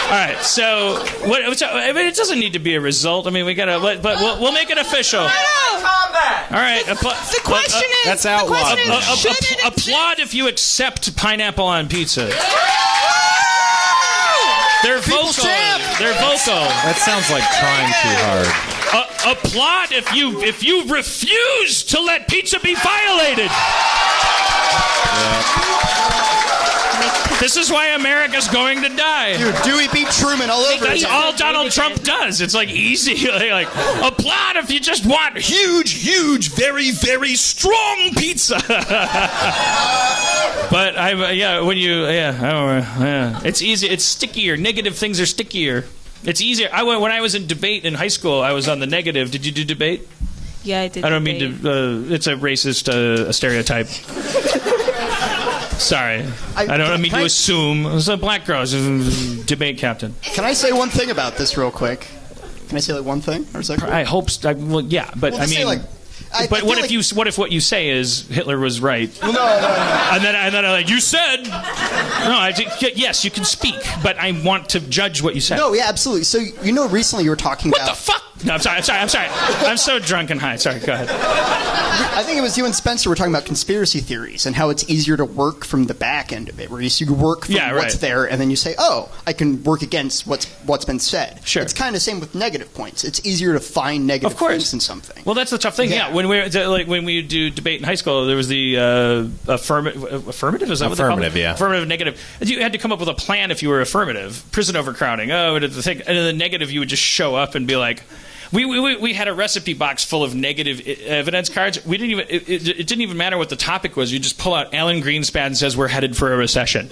All right, so it doesn't need to be a result. I mean, we gotta, but we'll make it official. All right, the question is, that's outlawed. Applaud if you accept pineapple on pizza. They're vocal. They're vocal. That sounds like trying too hard. Applaud if you refuse to let pizza be violated. Yeah. This is why America's going to die. Dude, Dewey beat Truman all over. That's all Donald Trump does. It's like easy. Like applaud if you just want huge, very, very strong pizza. But it's easy. It's stickier. Negative things are stickier. It's easier. When I was in debate in high school, I was on the negative. Did you do debate? Yeah, I did. I don't mean to. It's a racist stereotype. Sorry, I don't mean to assume. It was a black girl. She was a debate captain. Can I say one thing about this real quick? Can I say like one thing? Or is that cool? I hope. Well, yeah, but Well, I to say, mean. like, But what if what you say is Hitler was right? Well, no. And then I'm like, you said. No, yes, you can speak, but I want to judge what you said. No, yeah, absolutely. So recently you were talking about what the fuck? No, I'm sorry. I'm so drunk and high. Sorry, go ahead. I think it was you and Spencer were talking about conspiracy theories and how it's easier to work from the back end of it, where you work from what's there, and then you say, "Oh, I can work against what's been said." Sure. It's kind of the same with negative points. It's easier to find negative points in something. Well, that's the tough thing. Yeah, when we do debate in high school, there was the affirmative. Is that what they call it? Yeah. Affirmative, negative. You had to come up with a plan if you were affirmative. Prison overcrowding. Oh, and then the negative, you would just show up and be like. We had a recipe box full of negative evidence cards. We didn't even it didn't even matter what the topic was. You just pull out Alan Greenspan says we're headed for a recession.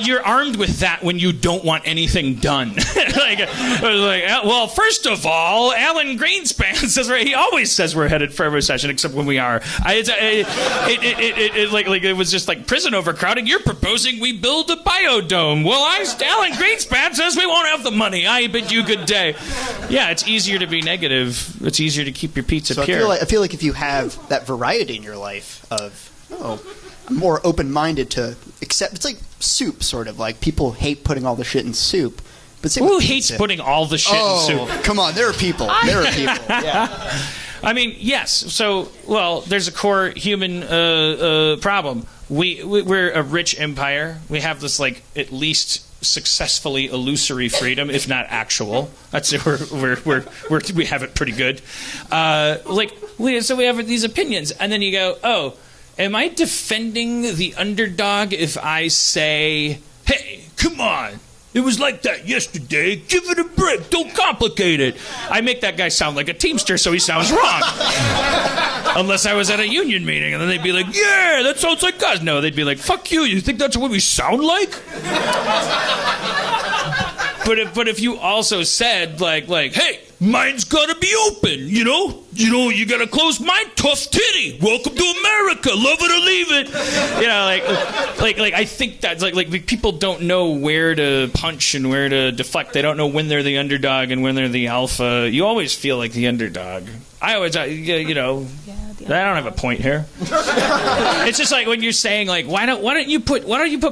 You're armed with that when you don't want anything done. Well, first of all, Alan Greenspan says he always says we're headed for a recession, except when we are. It was just like prison overcrowding. You're proposing we build a biodome. Well, Alan Greenspan says we won't have the money. I bid you good day. Yeah, it's easier to be negative. It's easier to keep your pizza pure. I feel like if you have that variety in your life of I'm more open-minded to accept. It's like soup, sort of. Like people hate putting all the shit in soup. But who hates putting all the shit in soup? Come on, there are people. Yeah. I mean, yes. So, there's a core human problem. We're a rich empire. We have this at least successfully illusory freedom, if not actual. That's we have it pretty good. So we have these opinions, and then you go, oh. Am I defending the underdog if I say, hey, come on, it was like that yesterday, give it a break, don't complicate it. I make that guy sound like a Teamster, so he sounds wrong. Unless I was at a union meeting, and then they'd be like, yeah, that sounds like us. No, they'd be like, fuck you, you think that's what we sound like? But if you also said hey, mine's gotta be open, you gotta close mine, tough titty. Welcome to America, love it or leave it. I think that's like people don't know where to punch and where to deflect. They don't know when they're the underdog and when they're the alpha. You always feel like the underdog. I always, I don't have a point here. It's just like when you're saying why don't you put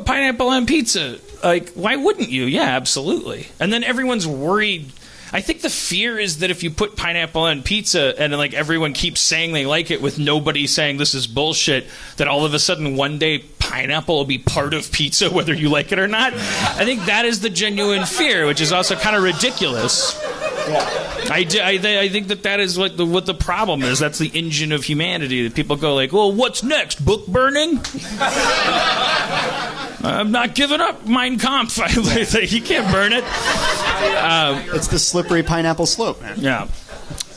pineapple on pizza? Why wouldn't you? Yeah, absolutely. And then everyone's worried. I think the fear is that if you put pineapple on pizza and then everyone keeps saying they like it with nobody saying this is bullshit, that all of a sudden one day pineapple will be part of pizza whether you like it or not. I think that is the genuine fear, which is also kind of ridiculous. Yeah. I think that is what the problem is. That's the engine of humanity. That people go well, what's next? Book burning? I'm not giving up Mein Kampf. You can't burn it. It's the slippery pineapple slope, man. Yeah.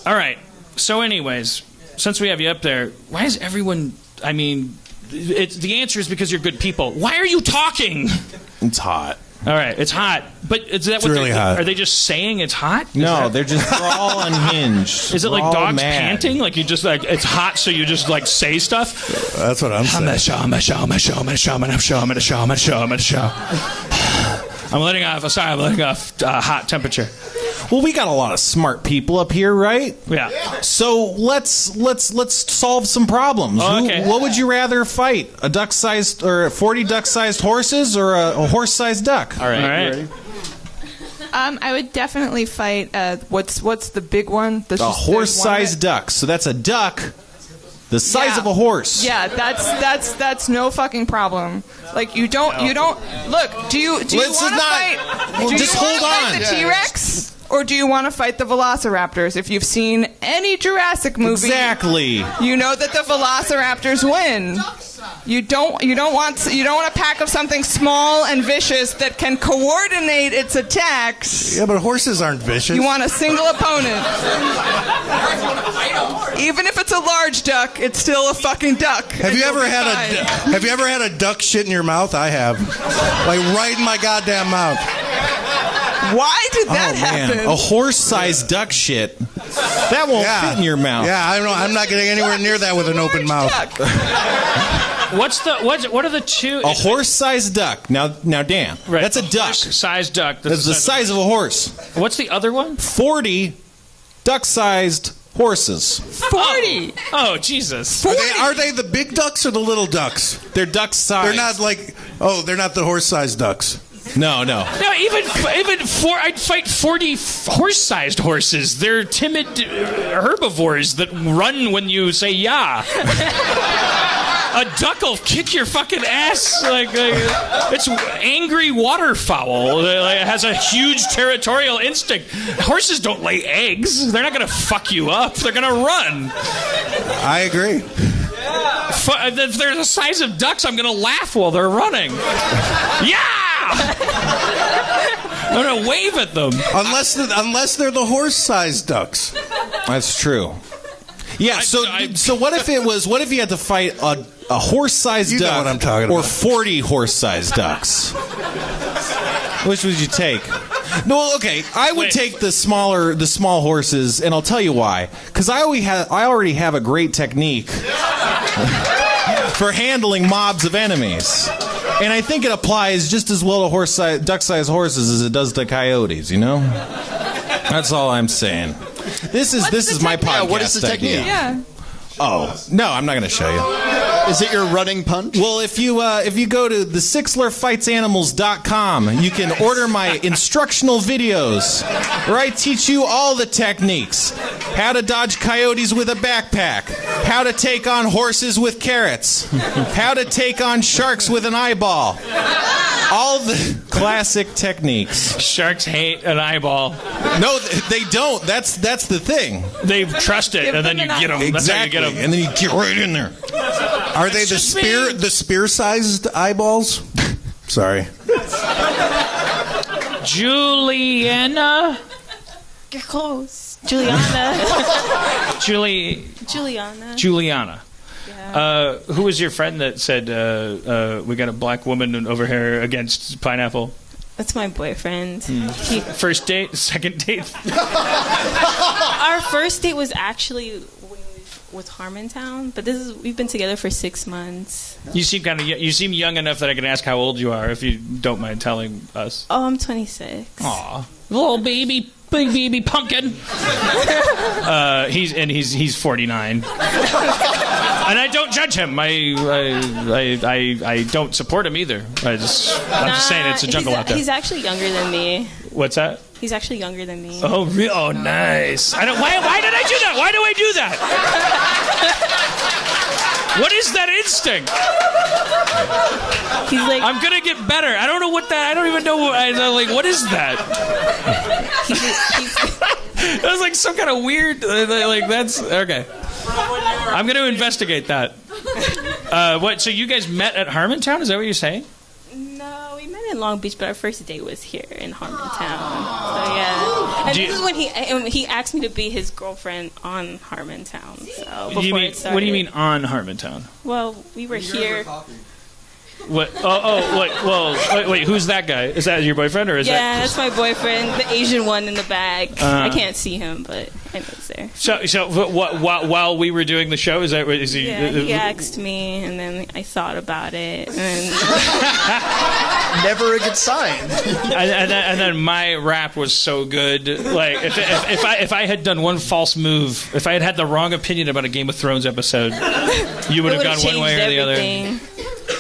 All right. So anyways, since we have you up there, why is everyone... I mean, the answer is because you're good people. Why are you talking? It's hot. All right, it's hot. But is that it's really hot. Are they just saying it's hot? No, they're all unhinged. Is it like dogs panting? Like you just it's hot, so you just say stuff? That's what I'm saying. I'm letting off hot temperature. Well, we got a lot of smart people up here, right? Yeah. So let's solve some problems. Okay. What would you rather fight? A duck-sized or 40 duck-sized horses or a horse-sized duck? All right. I would definitely fight. What's the big one? A horse-sized duck. So that's a duck the size of a horse. Yeah, that's no fucking problem. You don't look. Do you want to fight? Well, just hold on. The T-Rex. Or do you want to fight the Velociraptors? If you've seen any Jurassic movie, exactly, you know that the Velociraptors win. You don't want a pack of something small and vicious that can coordinate its attacks. Yeah, but horses aren't vicious. You want a single opponent. Even if it's a large duck, it's still a fucking duck. Have you ever had a duck shit in your mouth? I have. Right in my goddamn mouth. Why did that happen? A horse-sized duck shit. That won't fit in your mouth. Yeah, I don't know. I'm not getting anywhere near that with an open mouth. What are the two? A horse-sized duck. Now, Dan, Right. that's a duck. Horse-sized duck. That's the size of a horse. What's the other one? 40 duck-sized horses. 40. Oh, Jesus. Are they the big ducks or the little ducks? They're duck-sized. They're not like, they're not the horse-sized ducks. No. No, I'd fight 40 horse-sized horses. They're timid herbivores that run when you say "yeah." A duck will kick your fucking ass. It's angry waterfowl. It has a huge territorial instinct. Horses don't lay eggs. They're not going to fuck you up. They're going to run. I agree. If they're the size of ducks, I'm going to laugh while they're running. Yeah! I'm going to wave at them. Unless they're the horse-sized ducks. That's true. Yeah. So what if you had to fight a horse-sized duck? You know what I'm talking or about. 40 horse-sized ducks? Which would you take? No, okay. I would take the small horses, and I'll tell you why. Because I already have a great technique for handling mobs of enemies. And I think it applies just as well to duck-sized horses as it does to coyotes, you know? That's all I'm saying. This is my podcast. Yeah, what is the technique? idea. Yeah. Oh, no, I'm not going to show you. Is it your running punch? Well, if you go to thesixlerfightsanimals.com, you can order my instructional videos where I teach you all the techniques. How to dodge coyotes with a backpack. How to take on horses with carrots. How to take on sharks with an eyeball. All the classic techniques. Sharks hate an eyeball. No, they don't. That's the thing. They trust it, and then you get them. Exactly. That's how you get them. And then you get right in there. Are they the spear-sized eyeballs? Sorry. Juliana? You're close. Juliana. Juliana. Yeah. Who was your friend that said, we got a black woman over here against pineapple? That's my boyfriend. First date? Second date? Our first date was actually with Harmontown, but we've been together for 6 months. You seem young enough that I can ask how old you are, if you don't mind telling us. Oh, I'm 26. Aw, little big baby pumpkin. He's 49, and I don't judge him. I don't support him either. I'm just saying it's a jungle out there. He's actually younger than me. What's that? He's actually younger than me. Oh, oh, nice. Why did I do that? Why do I do that? What is that instinct? He's like, I'm gonna get better. I don't know what that. I don't even know. What is that? That was like some kind of weird. That's okay. I'm gonna investigate that. What? So you guys met at Harmontown? Is that what you're saying? No, we met in Long Beach, but our first date was here in Harmontown. So yeah, and this is when he asked me to be his girlfriend on Harmontown. So before it started. What do you mean on Harmontown? Well, we were here. What? Wait. Who's that guy? Is that your boyfriend or is that? Yeah, that's my boyfriend, the Asian one in the back. I can't see him, but I know he's there. So while we were doing the show, is he? Yeah, he asked me, and then I thought about it, and never a good sign. and then my rap was so good. Like if I had done one false move, if I had the wrong opinion about a Game of Thrones episode, you would have gone one way or the other.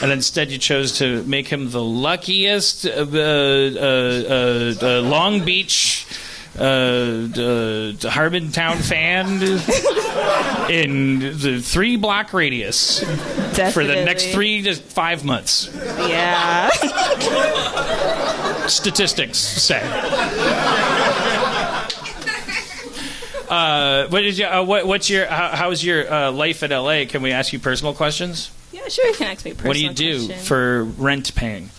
And instead, you chose to make him the luckiest Long Beach Harmontown fan in the 3-block radius for the next 3 to 5 months. Yeah. Statistics say. How's your life in LA? Can we ask you personal questions? Yeah, sure, you can ask me a personal What do you do question. for rent paying?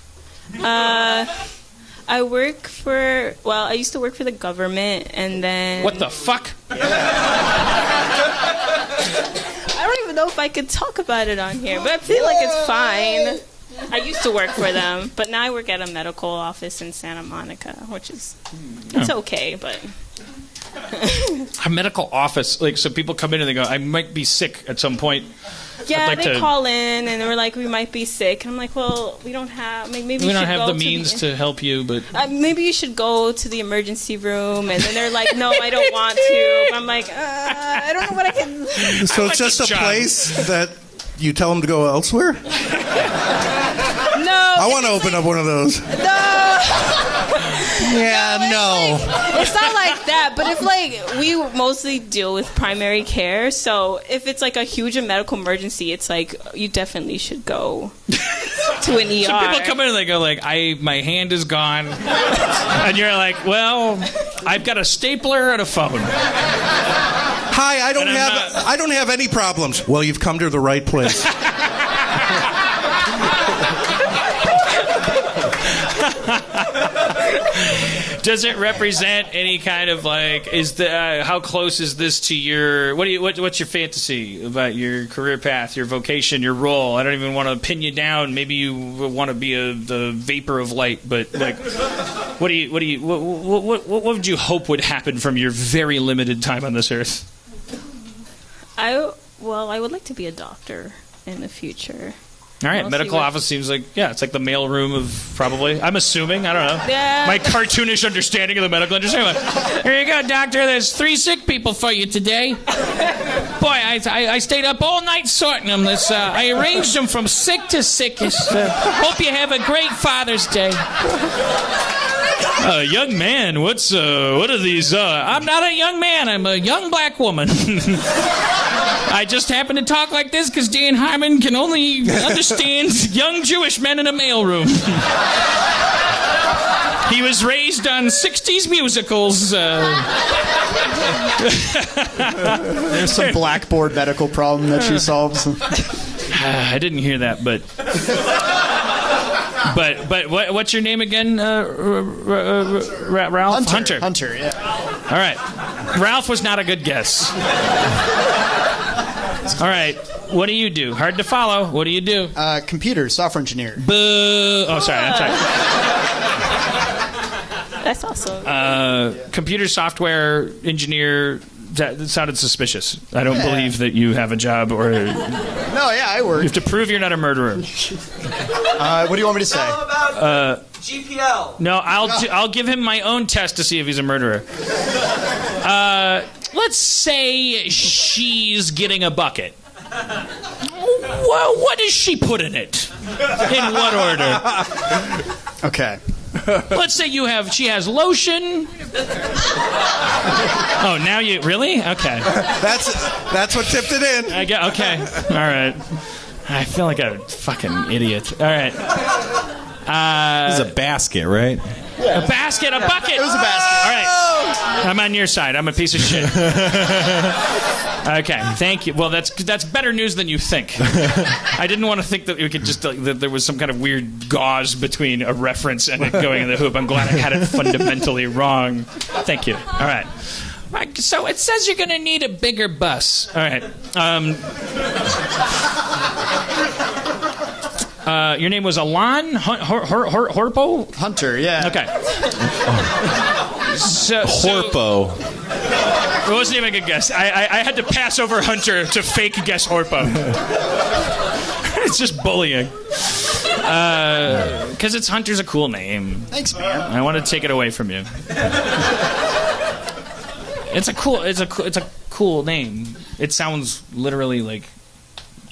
I work for, I used to work for the government, and then... What the fuck? I don't even know if I could talk about it on here, but I feel like it's fine. I used to work for them, but now I work at a medical office in Santa Monica, which is it's okay, but A medical office, like, so people come in and they go, I might be sick at some point. yeah, they call in and they're like, we might be sick, and I'm like, well, we don't have, maybe we don't have the means to help you, but maybe you should go to the emergency room, and then they're like, no, I don't want to. But I'm like, I don't know what I can. So it's just a place that you tell them to go elsewhere? No, I want to open up one of those. No. It's not like that, but if like we mostly deal with primary care, so if it's like a huge medical emergency, it's like you definitely should go to an ER. So people come in and they go like, my hand is gone, and you're like, well, I've got a stapler and a phone. Hi, I don't have any problems. Well, you've come to the right place. Does it represent any kind of like? How close is this to your? What's your fantasy about your career path, your vocation, your role? I don't even want to pin you down. Maybe you want to be the vapor of light, but like, what would you hope would happen from your very limited time on this earth? I would like to be a doctor in the future. All right, medical office seems like, it's like the mailroom of probably, I'm assuming, I don't know. Yeah. My cartoonish understanding of the medical industry. Like, here you go, doctor, there's 3 sick people for you today. Boy, I stayed up all night sorting them. I arranged them from sick to sickest. Hope you have a great Father's Day. Young man, what are these? I'm not a young man, I'm a young black woman. I just happen to talk like this because Dan Harmon can only understand young Jewish men in a mailroom. He was raised on 60s musicals. There's some blackboard medical problem that she solves. I didn't hear that, but what's your name again, Ralph? Hunter, yeah. All right. Ralph was not a good guess. All right. What do you do? Hard to follow. What do you do? Computer, software engineer. Boo. Oh, sorry. I'm sorry. That's awesome. Computer software engineer. That sounded suspicious. I don't believe that you have a job or... No, yeah, I work. You have to prove you're not a murderer. What do you want me to say? GPL. No, I'll give him my own test to see if he's a murderer. Let's say she's getting a bucket. Well, what does she put in it? In what order? Okay. Let's say she has lotion. Oh, now you really? Okay. That's what tipped it in. Okay. All right. I feel like a fucking idiot. All right. This is a basket, right? Yeah. A basket, a bucket. It was a basket. All right. I'm on your side. I'm a piece of shit. Okay, thank you. Well, that's better news than you think. I didn't want to think that we could just that there was some kind of weird gauze between a reference and it going in the hoop. I'm glad I had it fundamentally wrong. Thank you. All right. So it says you're going to need a bigger bus. All right. Your name was Alon Horpo? Hunter, yeah. Okay. Horpo. It wasn't even a good guess. I had to pass over Hunter to fake guess Horpo. It's just bullying. Because Hunter's a cool name. Thanks, man. I want to take it away from you. It's a cool name. It sounds literally like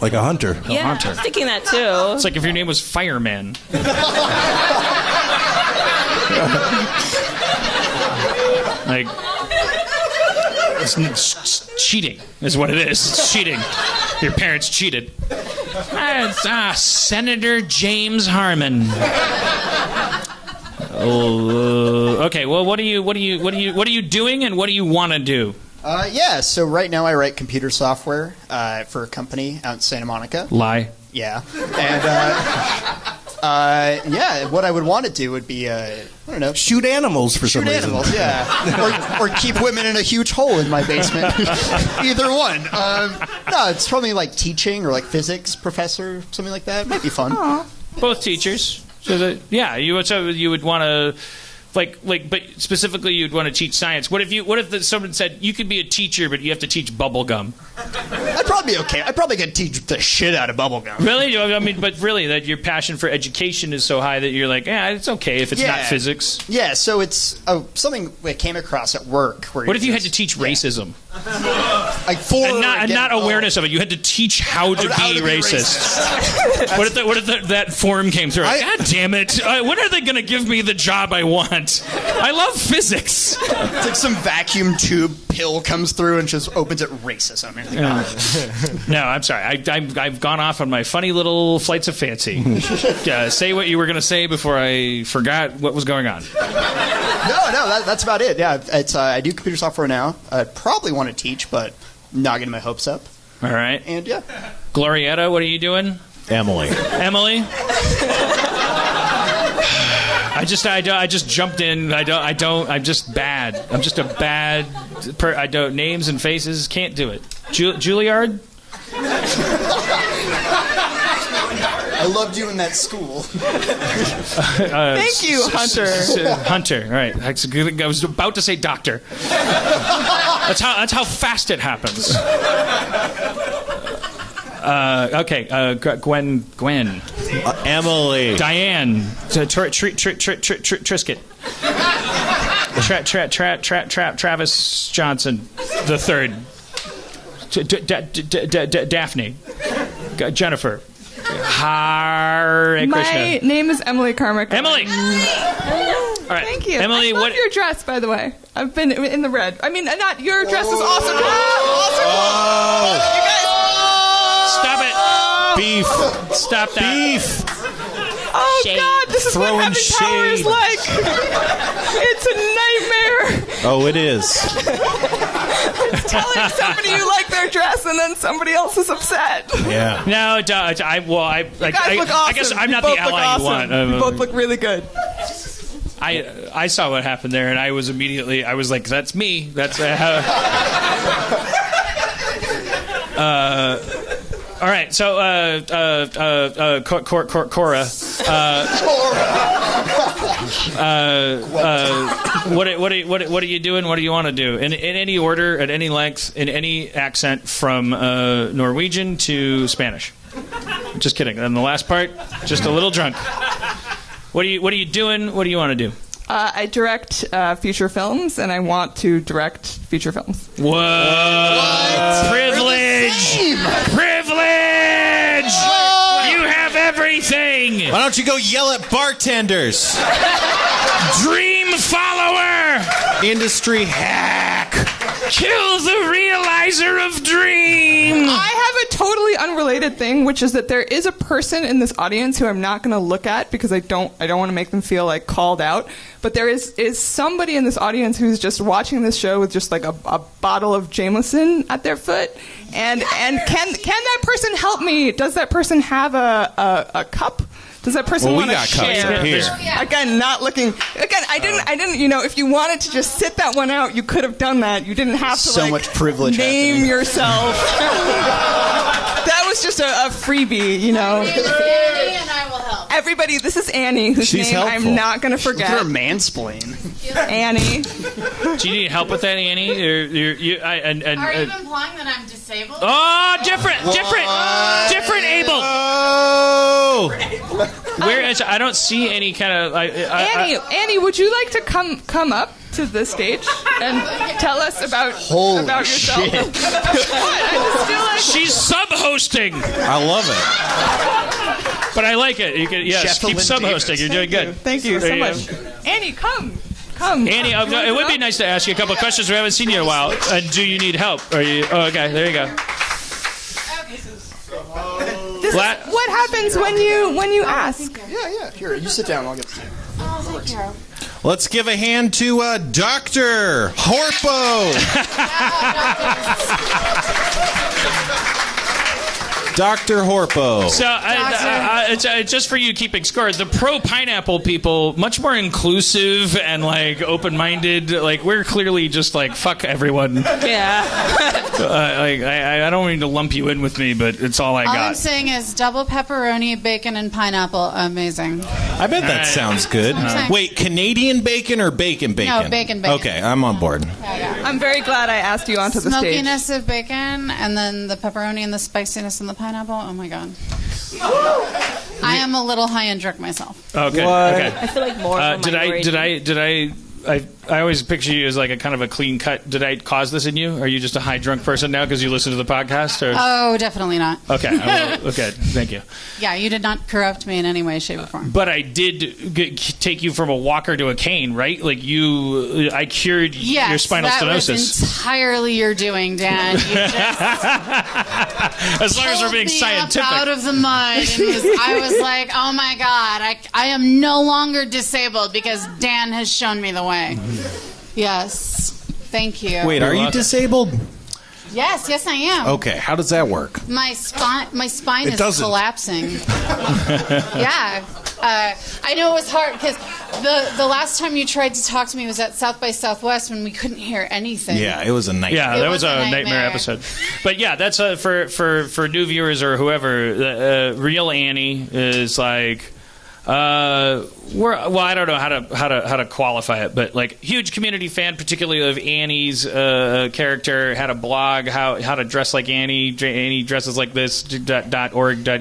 a hunter. Yeah, hunter. I was thinking that too. It's like if your name was Fireman. Like, it's cheating is what it is. It's cheating. Your parents cheated. It's Senator James Harmon. Okay. Well, what are you doing, and what do you want to do? So right now I write computer software for a company out in Santa Monica. Lie. Yeah. And what I would want to do would be I don't know, shoot animals for some reason. Shoot animals, yeah. or keep women in a huge hole in my basement. Either one. No, it's probably like teaching or like physics professor, something like that. Might be fun. Both teachers. So that, yeah, you would want to. But specifically, you'd want to teach science. What if someone said you could be a teacher, but you have to teach bubble gum? I'd probably be okay. I'd probably get to teach the shit out of bubble gum. Really? I mean, but really, that your passion for education is so high that you're like, yeah, it's okay if it's not physics. Yeah. So it's something I came across at work. What if you had to teach racism? And not awareness of it. You had to teach how to be racist. What if that form came through? God damn it! When are they going to give me the job I want? I love physics. It's like some vacuum tube pill comes through and just opens it racism. No, I'm sorry. I've gone off on my funny little flights of fancy. Say what you were going to say before I forgot what was going on. No, that's about it. Yeah, it's I do computer software now. I probably want to teach, but not getting my hopes up. All right. And yeah. Glorietta, what are you doing? Emily. I just jumped in. I'm just bad. I'm just a bad I don't names and faces, can't do it. Juilliard? I loved you in that school. Thank you, Hunter. Hunter, right. I was about to say doctor. That's how fast it happens. Okay, Gwen. Emily. Diane. Trisket. Travis Johnson the third. Daphne. Jennifer. Hare Krishna. My name is Emily Carmichael. Emily! All right. Thank you. Emily, I love your dress, by the way. I've been in the red. I mean, not your dress is awesome. Stop it. Beef. Stop that. Beef. Oh, God, this is Throwing what having power is shade. like. It's a nightmare. Oh, it is. It's telling somebody you like their dress and then somebody else is upset. Yeah. No, You guys look awesome. I guess I'm not the ally you want. You both look really good. I saw what happened there, and I was like, that's me. That's all right. So, Cora. What are you doing? What do you want to do? In any order, at any length, in any accent, from Norwegian to Spanish. Just kidding. And the last part, just a little drunk. What are you doing? What do you want to do? I direct feature films, and I want to direct feature films. What? Privilege! Privilege! You have everything! Why don't you go yell at bartenders? Dream follower! Industry hack. Kill the realizer of dream! I have a totally unrelated thing, which is that there is a person in this audience who I'm not going to look at because I don't want to make them feel like called out. But there is somebody in this audience who's just watching this show with just like a bottle of Jameson at their foot. And can that person help me? Does that person have a cup? Does that person want to share? Here. Again, not looking. Again, I didn't. You know, if you wanted to just sit that one out, you could have done that. You didn't have to. So much privilege. Name happening. yourself. That was just a freebie, you know. My name is Annie, and I will help. Everybody, this is Annie, whose She's name helpful. I'm not going to forget. You're a mansplain. Annie. Do you need help with that, Annie? Are you implying that I'm disabled? Oh, different, able. Oh! Where is? I don't see any kind of. Annie, would you like to come up to the stage and tell us about yourself? Shit. What? I just feel like She's sub-hosting, I love it. but I like it. You can Chef keep Lynn sub-hosting. You're doing good. Thank you so There you much. go. Annie, come. Annie, it would be nice to ask you a couple of questions. We haven't seen you in a while. Do you need help? Are you? Oh, okay. There you go. What happens when you ask? Yeah. Here, you sit down. I'll get. Oh, thank you. Let's give a hand to Dr. Harpo. Dr. Horpo. So, just for you keeping score, the pro-pineapple people, much more inclusive and, like, open-minded. Like, we're clearly just, like, fuck everyone. Yeah. I don't mean to lump you in with me, but it's all I got. All I'm saying is double pepperoni, bacon, and pineapple. Amazing. I bet that sounds good. Wait, Canadian bacon or bacon? No, bacon. Okay, I'm on board. I'm very glad I asked you onto the stage. Smokiness of bacon, and then the pepperoni and the spiciness and the pineapple. Oh my god. I am a little high and drunk myself. Okay. I feel like more. I always picture you as like a kind of a clean cut. Did I cause this in you? Are you just a high drunk person now because you listen to the podcast? Or? Oh, definitely not. Okay. Okay. Thank you. Yeah, you did not corrupt me in any way, shape, or form. But I did take you from a walker to a cane, right? Like I cured your spinal stenosis. Yes, that was entirely your doing, Dan. You just as long as we're being scientific. Out of the mud, and I was like, oh my god, I am no longer disabled because Dan has shown me the way. Yes. Thank you. Wait, are you disabled? Yes, I am. Okay, how does that work? My spine is collapsing. Yeah. I know it was hard because the last time you tried to talk to me was at South by Southwest when we couldn't hear anything. Yeah, it was a nightmare. Yeah, that was a nightmare episode. But yeah, that's for new viewers or whoever. Real Annie is like. I don't know how to qualify it, but like huge community fan, particularly of Annie's character. Had a blog how to dress like Annie. Annie dresses like this. .org.edu/Annie.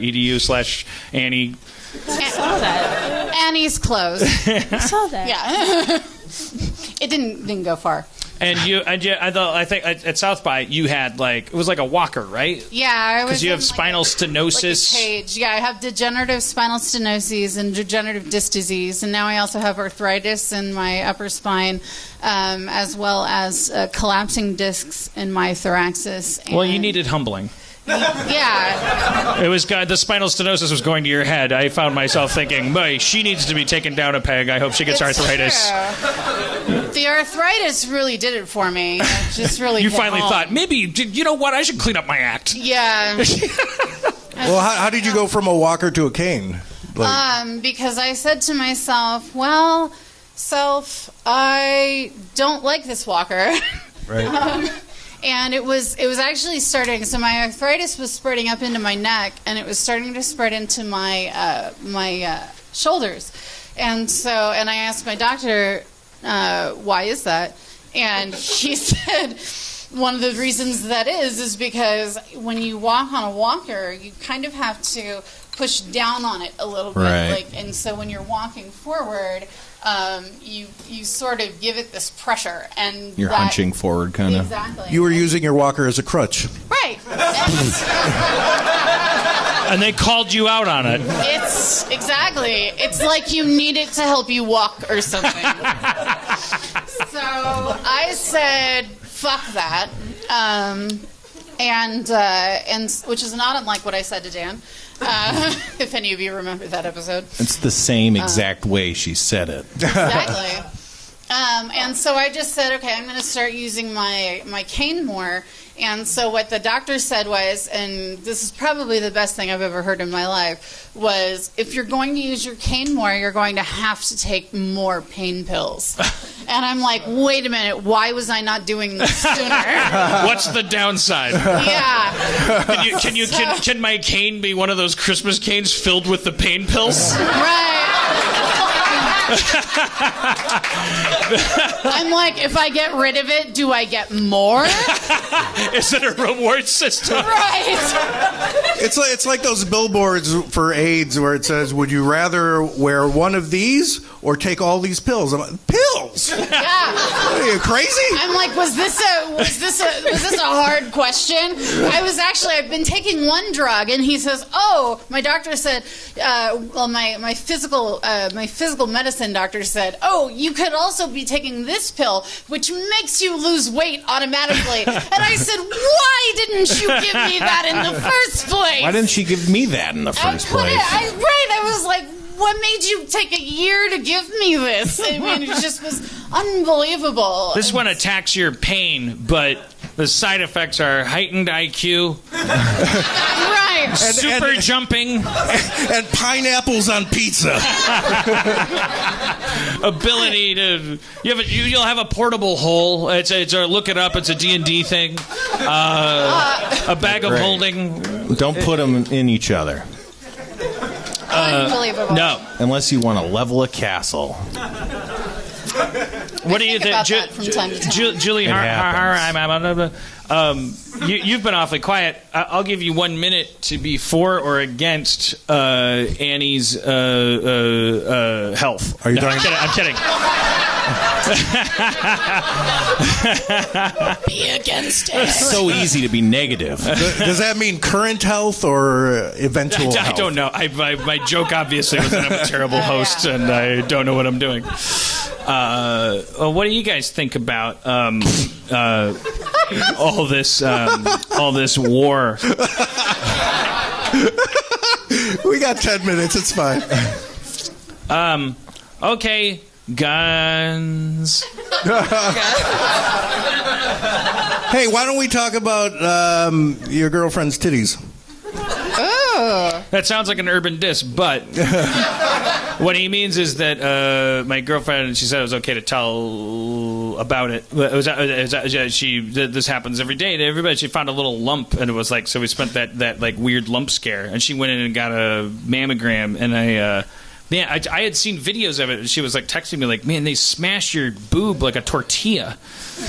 I saw that. Annie's clothes. I saw that. Yeah. It didn't go far. And I think at South by you had it was like a walker, right? Yeah, I was. Because you have spinal stenosis. Like a cage. Yeah, I have degenerative spinal stenosis and degenerative disc disease, and now I also have arthritis in my upper spine, as well as collapsing discs in my thoraxis. Well, you needed humbling. Yeah. It was the spinal stenosis was going to your head. I found myself thinking, she needs to be taken down a peg. I hope she gets arthritis. True. The arthritis really did it for me. It just really. You finally thought, maybe, you know what? I should clean up my act. Yeah. Well, how did you go from a walker to a cane? Because I said to myself, well, I don't like this walker. Right. And it was actually starting. So my arthritis was spreading up into my neck, and it was starting to spread into my shoulders. And I asked my doctor, why is that? And he said one of the reasons that is because when you walk on a walker, you kind of have to push down on it a little bit. Right. And so when you're walking forward, you sort of give it this pressure, and you're hunching forward, kind of. Exactly. You were using your walker as a crutch. Right. And they called you out on it. It's exactly. It's like you need it to help you walk or something. So I said, "Fuck that," and which is not unlike what I said to Dan. If any of you remember that episode. It's the same exact way she said it. Exactly. And so I just said, okay, I'm going to start using my cane more. And so what the doctor said was, and this is probably the best thing I've ever heard in my life, was if you're going to use your cane more, you're going to have to take more pain pills. And I'm like, wait a minute, why was I not doing this sooner? What's the downside? Yeah. Can my cane be one of those Christmas canes filled with the pain pills? Right. I'm like, if I get rid of it, do I get more? Is it a reward system? Right. It's like those billboards for AIDS where it says, would you rather wear one of these or take all these pills? I'm like, pills? Yeah. Are you crazy? I'm like, was this a hard question? I've been taking one drug, and he says, my doctor said, my physical medicine doctor said, you could also be taking this pill, which makes you lose weight automatically. And I said, why didn't you give me that in the first place? Why didn't she give me that in the first place? I was like, what made you take a year to give me this? I mean, it just was unbelievable. This one attacks your pain, but the side effects are heightened IQ. Right. super jumping, and pineapples on pizza. Ability to you'll have a portable hole. It's a look it up. It's a D&D thing. A bag of holding. Don't put them in each other. Unbelievable. No, unless you want to level a castle. What do you think, from time to time. Julie? You've been awfully quiet. I'll give you 1 minute to be for or against Annie's health. Are you talking? I'm kidding. Be against it. It's so easy to be negative. Does that mean current health or eventual health? I don't know. My joke obviously was that I'm a terrible host and I don't know what I'm doing. What do you guys think about all this war? We got 10 minutes. It's fine. Okay, guns. Hey, why don't we talk about your girlfriend's titties? Oh. That sounds like an urban diss, but what he means is that my girlfriend, she said it was okay to tell about it. This happens every day to everybody. She found a little lump, and it was like, so we spent that like weird lump scare, and she went in and got a mammogram, and I had seen videos of it, and she was like texting me like, "Man, they smash your boob like a tortilla."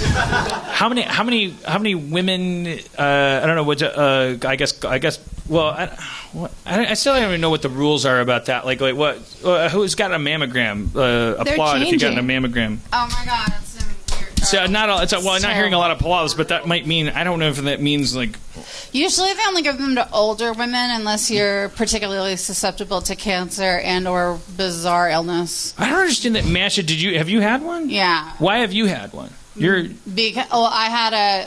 How many women? I don't know what. I guess. Well, I still don't even know what the rules are about that. Like what? Who's got a mammogram? Applaud if you got a mammogram. Oh my God, it's weird. So not hearing a lot of applause, but that might mean, I don't know if that means like. Usually they only give them to older women unless you're particularly susceptible to cancer and or bizarre illness. I don't understand that. Masha, have you had one? Yeah. Why have you had one? Because I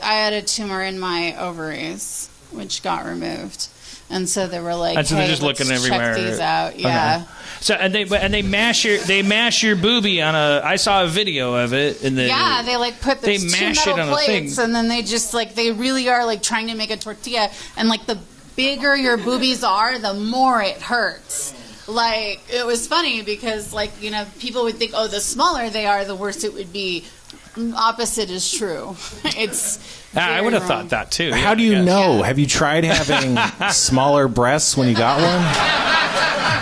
had a tumor in my ovaries, which got removed, and so they were like, and so "Hey, they're just looking let's everywhere. check these out." Yeah. Okay. So they mash your boobie on a. I saw a video of it in the. Yeah, they like put they those two mash metal it on plates, a thing. and then they just like they really are like trying to make a tortilla, and like the bigger your boobies are, the more it hurts. Like it was funny because like people would think, oh, the smaller they are, the worse it would be. Opposite is true. It's. I would have thought that too. How do you know? Have you tried having smaller breasts when you got one?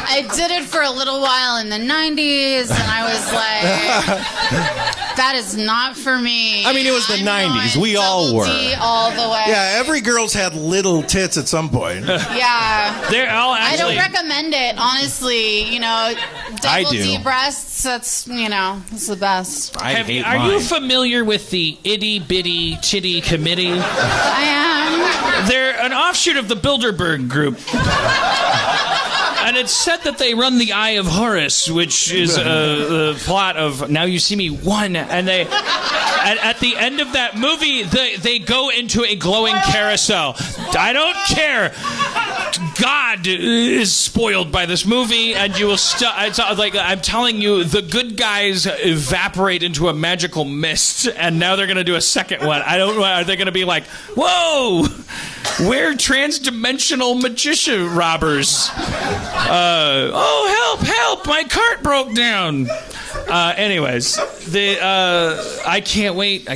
I did it for a little while in the 90s, and I was like, that is not for me. I mean, it was the 90s. We all were. All the way. Yeah, every girl's had little tits at some point. Yeah. They're all actually. I don't recommend it, honestly. Double D breasts, that's, it's the best. Are you familiar with the Itty Bitty Chitty Committee? I am. They're an offshoot of the Bilderberg Group. And it's said that they run the Eye of Horus, which is the plot of Now You See Me 1. And they, at the end of that movie, they go into a glowing carousel. I don't care. God is spoiled by this movie, and you will I'm telling you, the good guys evaporate into a magical mist, and now they're going to do a second one. I don't know. Are they going to be like, whoa, we're transdimensional magician robbers? Oh, help, my cart broke down. Anyways, I can't wait.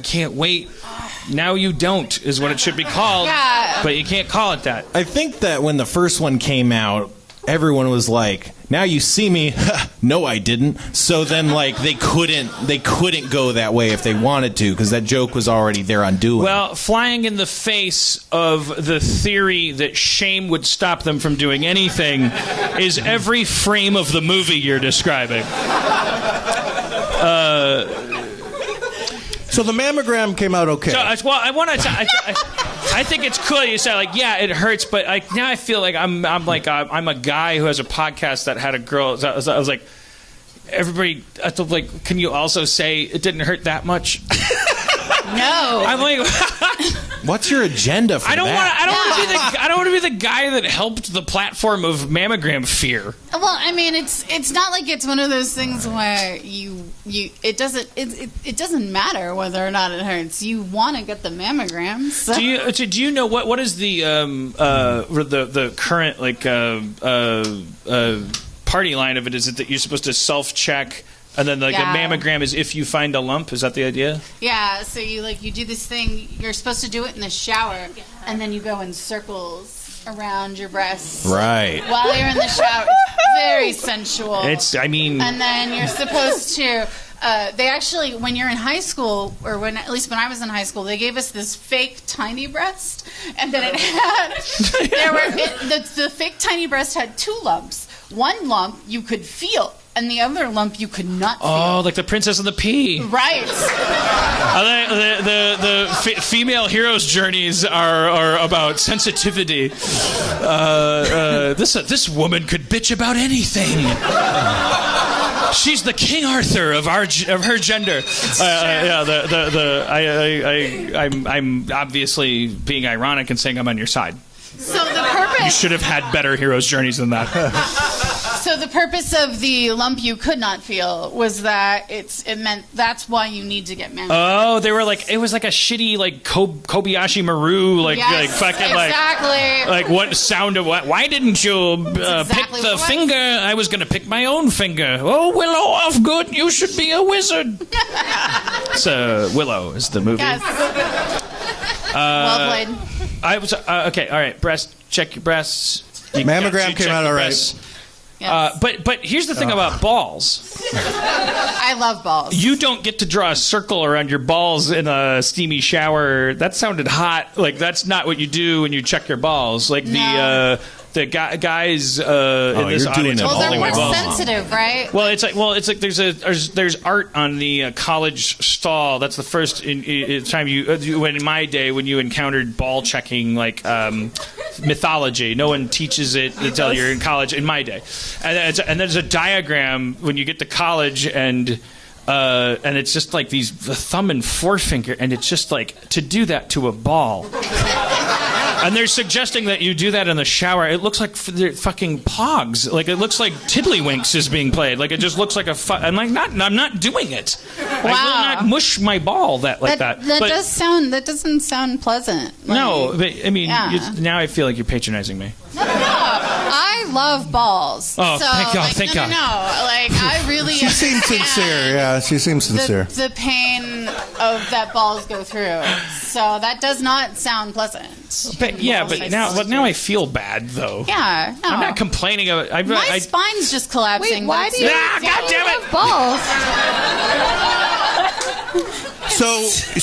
Now You Don't is what it should be called, but you can't call it that. I think that when the first one came out, everyone was like, "Now You See Me." No, I didn't. So then, like, they couldn't go that way if they wanted to, because that joke was already there on doing. Well, flying in the face of the theory that shame would stop them from doing anything is every frame of the movie you're describing. So the mammogram came out okay. So, I think it's cool. You say like, yeah, it hurts, but now I feel like I'm a guy who has a podcast that had a girl. I was like, everybody. I thought like, can you also say it didn't hurt that much? No. I'm like, what's your agenda for I don't that? want to be the guy that helped the platform of mammogram fear. Well, I mean, it's not like it's one of those things where you it doesn't matter whether or not it hurts. You want to get the mammogram. So. Do you know what is the current party line of it? Is it that you're supposed to self-check, and then the mammogram is if you find a lump? Is that the idea? Yeah. So you do this thing. You're supposed to do it in the shower, and then you go in circles around your breasts. Right. While you're in the shower. It's very sensual. And then you're supposed to. They actually, when you're in high school, or at least when I was in high school, they gave us this fake tiny breast, and then it had the fake tiny breast had 2 lumps. One lump you could feel, and the other lump you could not feel. Oh, like the Princess and the Pea. Right. The female heroes' journeys are about sensitivity. This woman could bitch about anything. She's the King Arthur of her gender. I'm obviously being ironic and saying I'm on your side. So the purpose. You should have had better heroes' journeys than that. So the purpose of the lump you could not feel was that it meant that's why you need to get mammogram. Oh, they were it was like a shitty Kobayashi Maru exactly. What sound of what? Why didn't you pick the finger? I was going to pick my own finger. Oh, Willow Offgood, you should be a wizard. So Willow is the movie. Yes. Well played. I was okay. All right, breast. Check your breasts. Mammogram came out all right. Yes. But here's the thing about balls. I love balls. You don't get to draw a circle around your balls in a steamy shower. That sounded hot. That's not what you do when you check your balls. The guys in this audience. Well, they're more sensitive, right? Well, it's like there's art on the college stall. That's the first time in my day when you encountered ball checking mythology. No one teaches it until you're in college. In my day, and there's a diagram when you get to college and it's just like the thumb and forefinger, and it's just to do that to a ball. And they're suggesting that you do that in the shower. It looks like fucking Pogs. It looks like Tiddlywinks is being played. It just looks like I'm not doing it. Wow. I will not mush my ball like that. That doesn't sound pleasant. No, but I mean, now I feel like you're patronizing me. No. I love balls. Oh, so, thank God, thank God. No. I really. She seems sincere. Yeah, she seems sincere. The pain of that balls go through. So that does not sound pleasant. But now I feel bad though. Yeah, no. I'm not complaining. My spine's just collapsing. Wait, why do you? God damn it! Balls.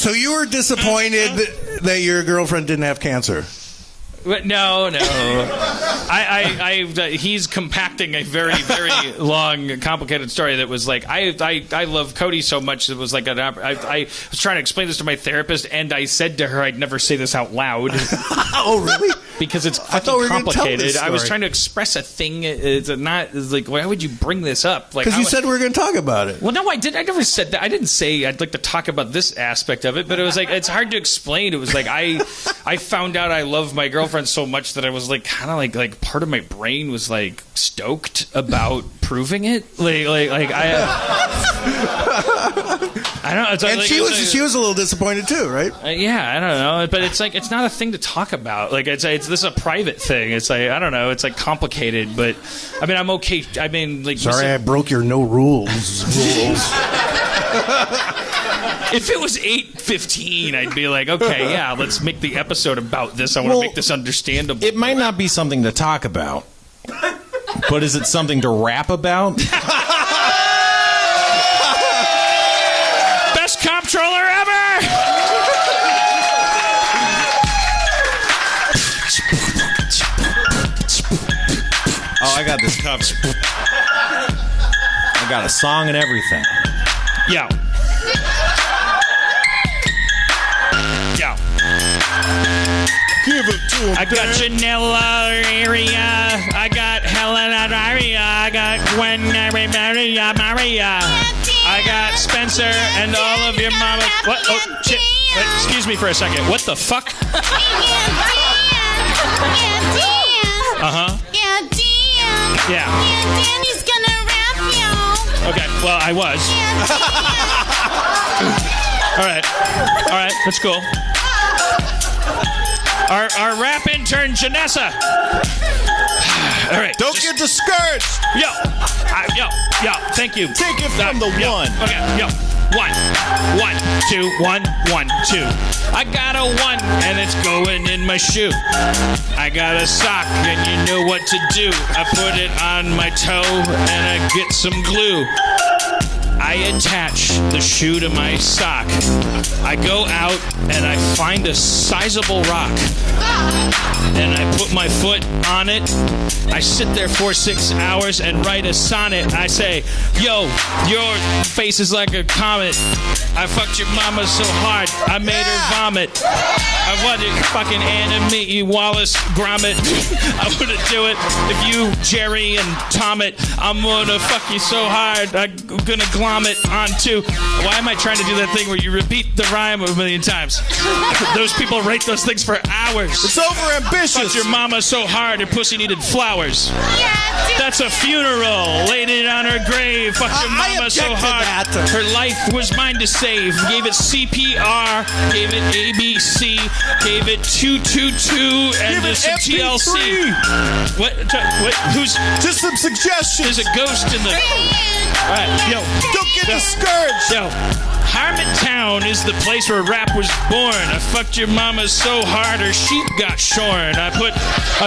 So you were disappointed that your girlfriend didn't have cancer. No. He's compacting a very, very long, complicated story that was I love Cody so much. It was I was trying to explain this to my therapist, and I said to her I'd never say this out loud. Oh, really? Because it's fucking complicated. I was trying to express a thing. It's not why would you bring this up? Because you said we were going to talk about it. Well, no, I did. I never said that. I didn't say I'd like to talk about this aspect of it, but it was it's hard to explain. It was I found out I love my girlfriend so much that I was kind of part of my brain was stoked about proving it. I don't know. And she was a little disappointed too, right? Yeah, I don't know, but it's it's not a thing to talk about. This is a private thing. It's I don't know. It's complicated, but I mean I'm okay. I mean sorry, I broke your no rules. If it was 8:15, I'd be okay, yeah, let's make the episode about this. I want to make this understandable. It might not be something to talk about, but is it something to rap about? Best comptroller ever! Oh, I got this covered. I got a song and everything. Yeah. Give it to him. I got Janella area. I got Helena Daria. I got Gwen Maria. I got Spencer and all of your mamas. What? Oh, shit. Wait, excuse me for a second. What the fuck? Yeah, Dan. Yeah. Yeah, Danny's gonna rap you. Okay, well, I was. All right, that's cool. Our rap intern, Janessa. All right. Don't get discouraged. Yo, thank you. Take it from the one. Okay, yo. 1, 2, 1, 1, 2. I got a 1 and it's going in my shoe. I got a sock and you know what to do. I put it on my toe and I get some glue. I attach the shoe to my sock. I go out and I find a sizable rock. And I put my foot on it. I sit there for 6 hours and write a sonnet. I say, yo, your face is like a comet. I fucked your mama so hard, I made her vomit. I wanted to fucking animate you, Wallace Gromit. I wouldn't do it if you, Jerry and Tommit. I'm gonna fuck you so hard, I'm gonna glom it onto. Why am I trying to do that thing where you repeat the rhyme a million times? Those people write those things for hours. It's over ambitious. Fucked your mama so hard, her pussy needed flowers. That's a funeral. Laid it on her grave. Fucked your mama so hard. Her life was mine to save. Gave it CPR. Gave it ABC. Gave it 222 and some TLC. What? Who's? Just some suggestions. There's a ghost in the. All right, yo. Don't get discouraged. Yo. Harmontown is the place where rap was born. I fucked your mama so hard her sheep got shorn. I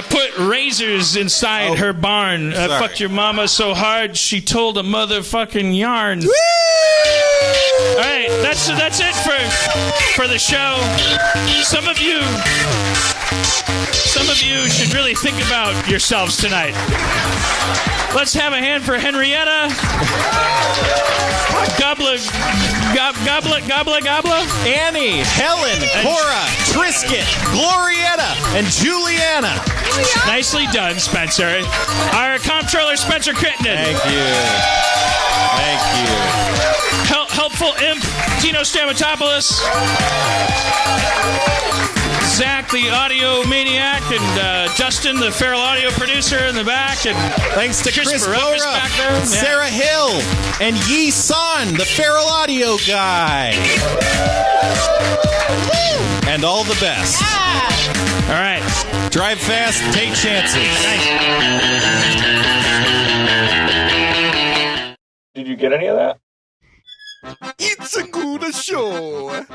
put razors inside her barn. I fucked your mama so hard she told a motherfucking yarn. Woo! All right, that's it for the show. Some of you should really think about yourselves tonight. Let's have a hand for Henrietta. Gobla. Annie, Helen, Cora, Trisket, Glorietta, and Juliana. Nicely done, Spencer. Our comptroller, Spencer Crittenden. Thank you. Helpful imp, Dino Stamatopoulos. Zach, the audio maniac, and Dustin, the feral audio producer in the back, and thanks to Kris Boruff back there. Yeah. Sarah Hill, and Yi San, the feral audio guy. And all the best. Yeah. All right. Drive fast, take chances. Nice. Did you get any of that? It's a good show.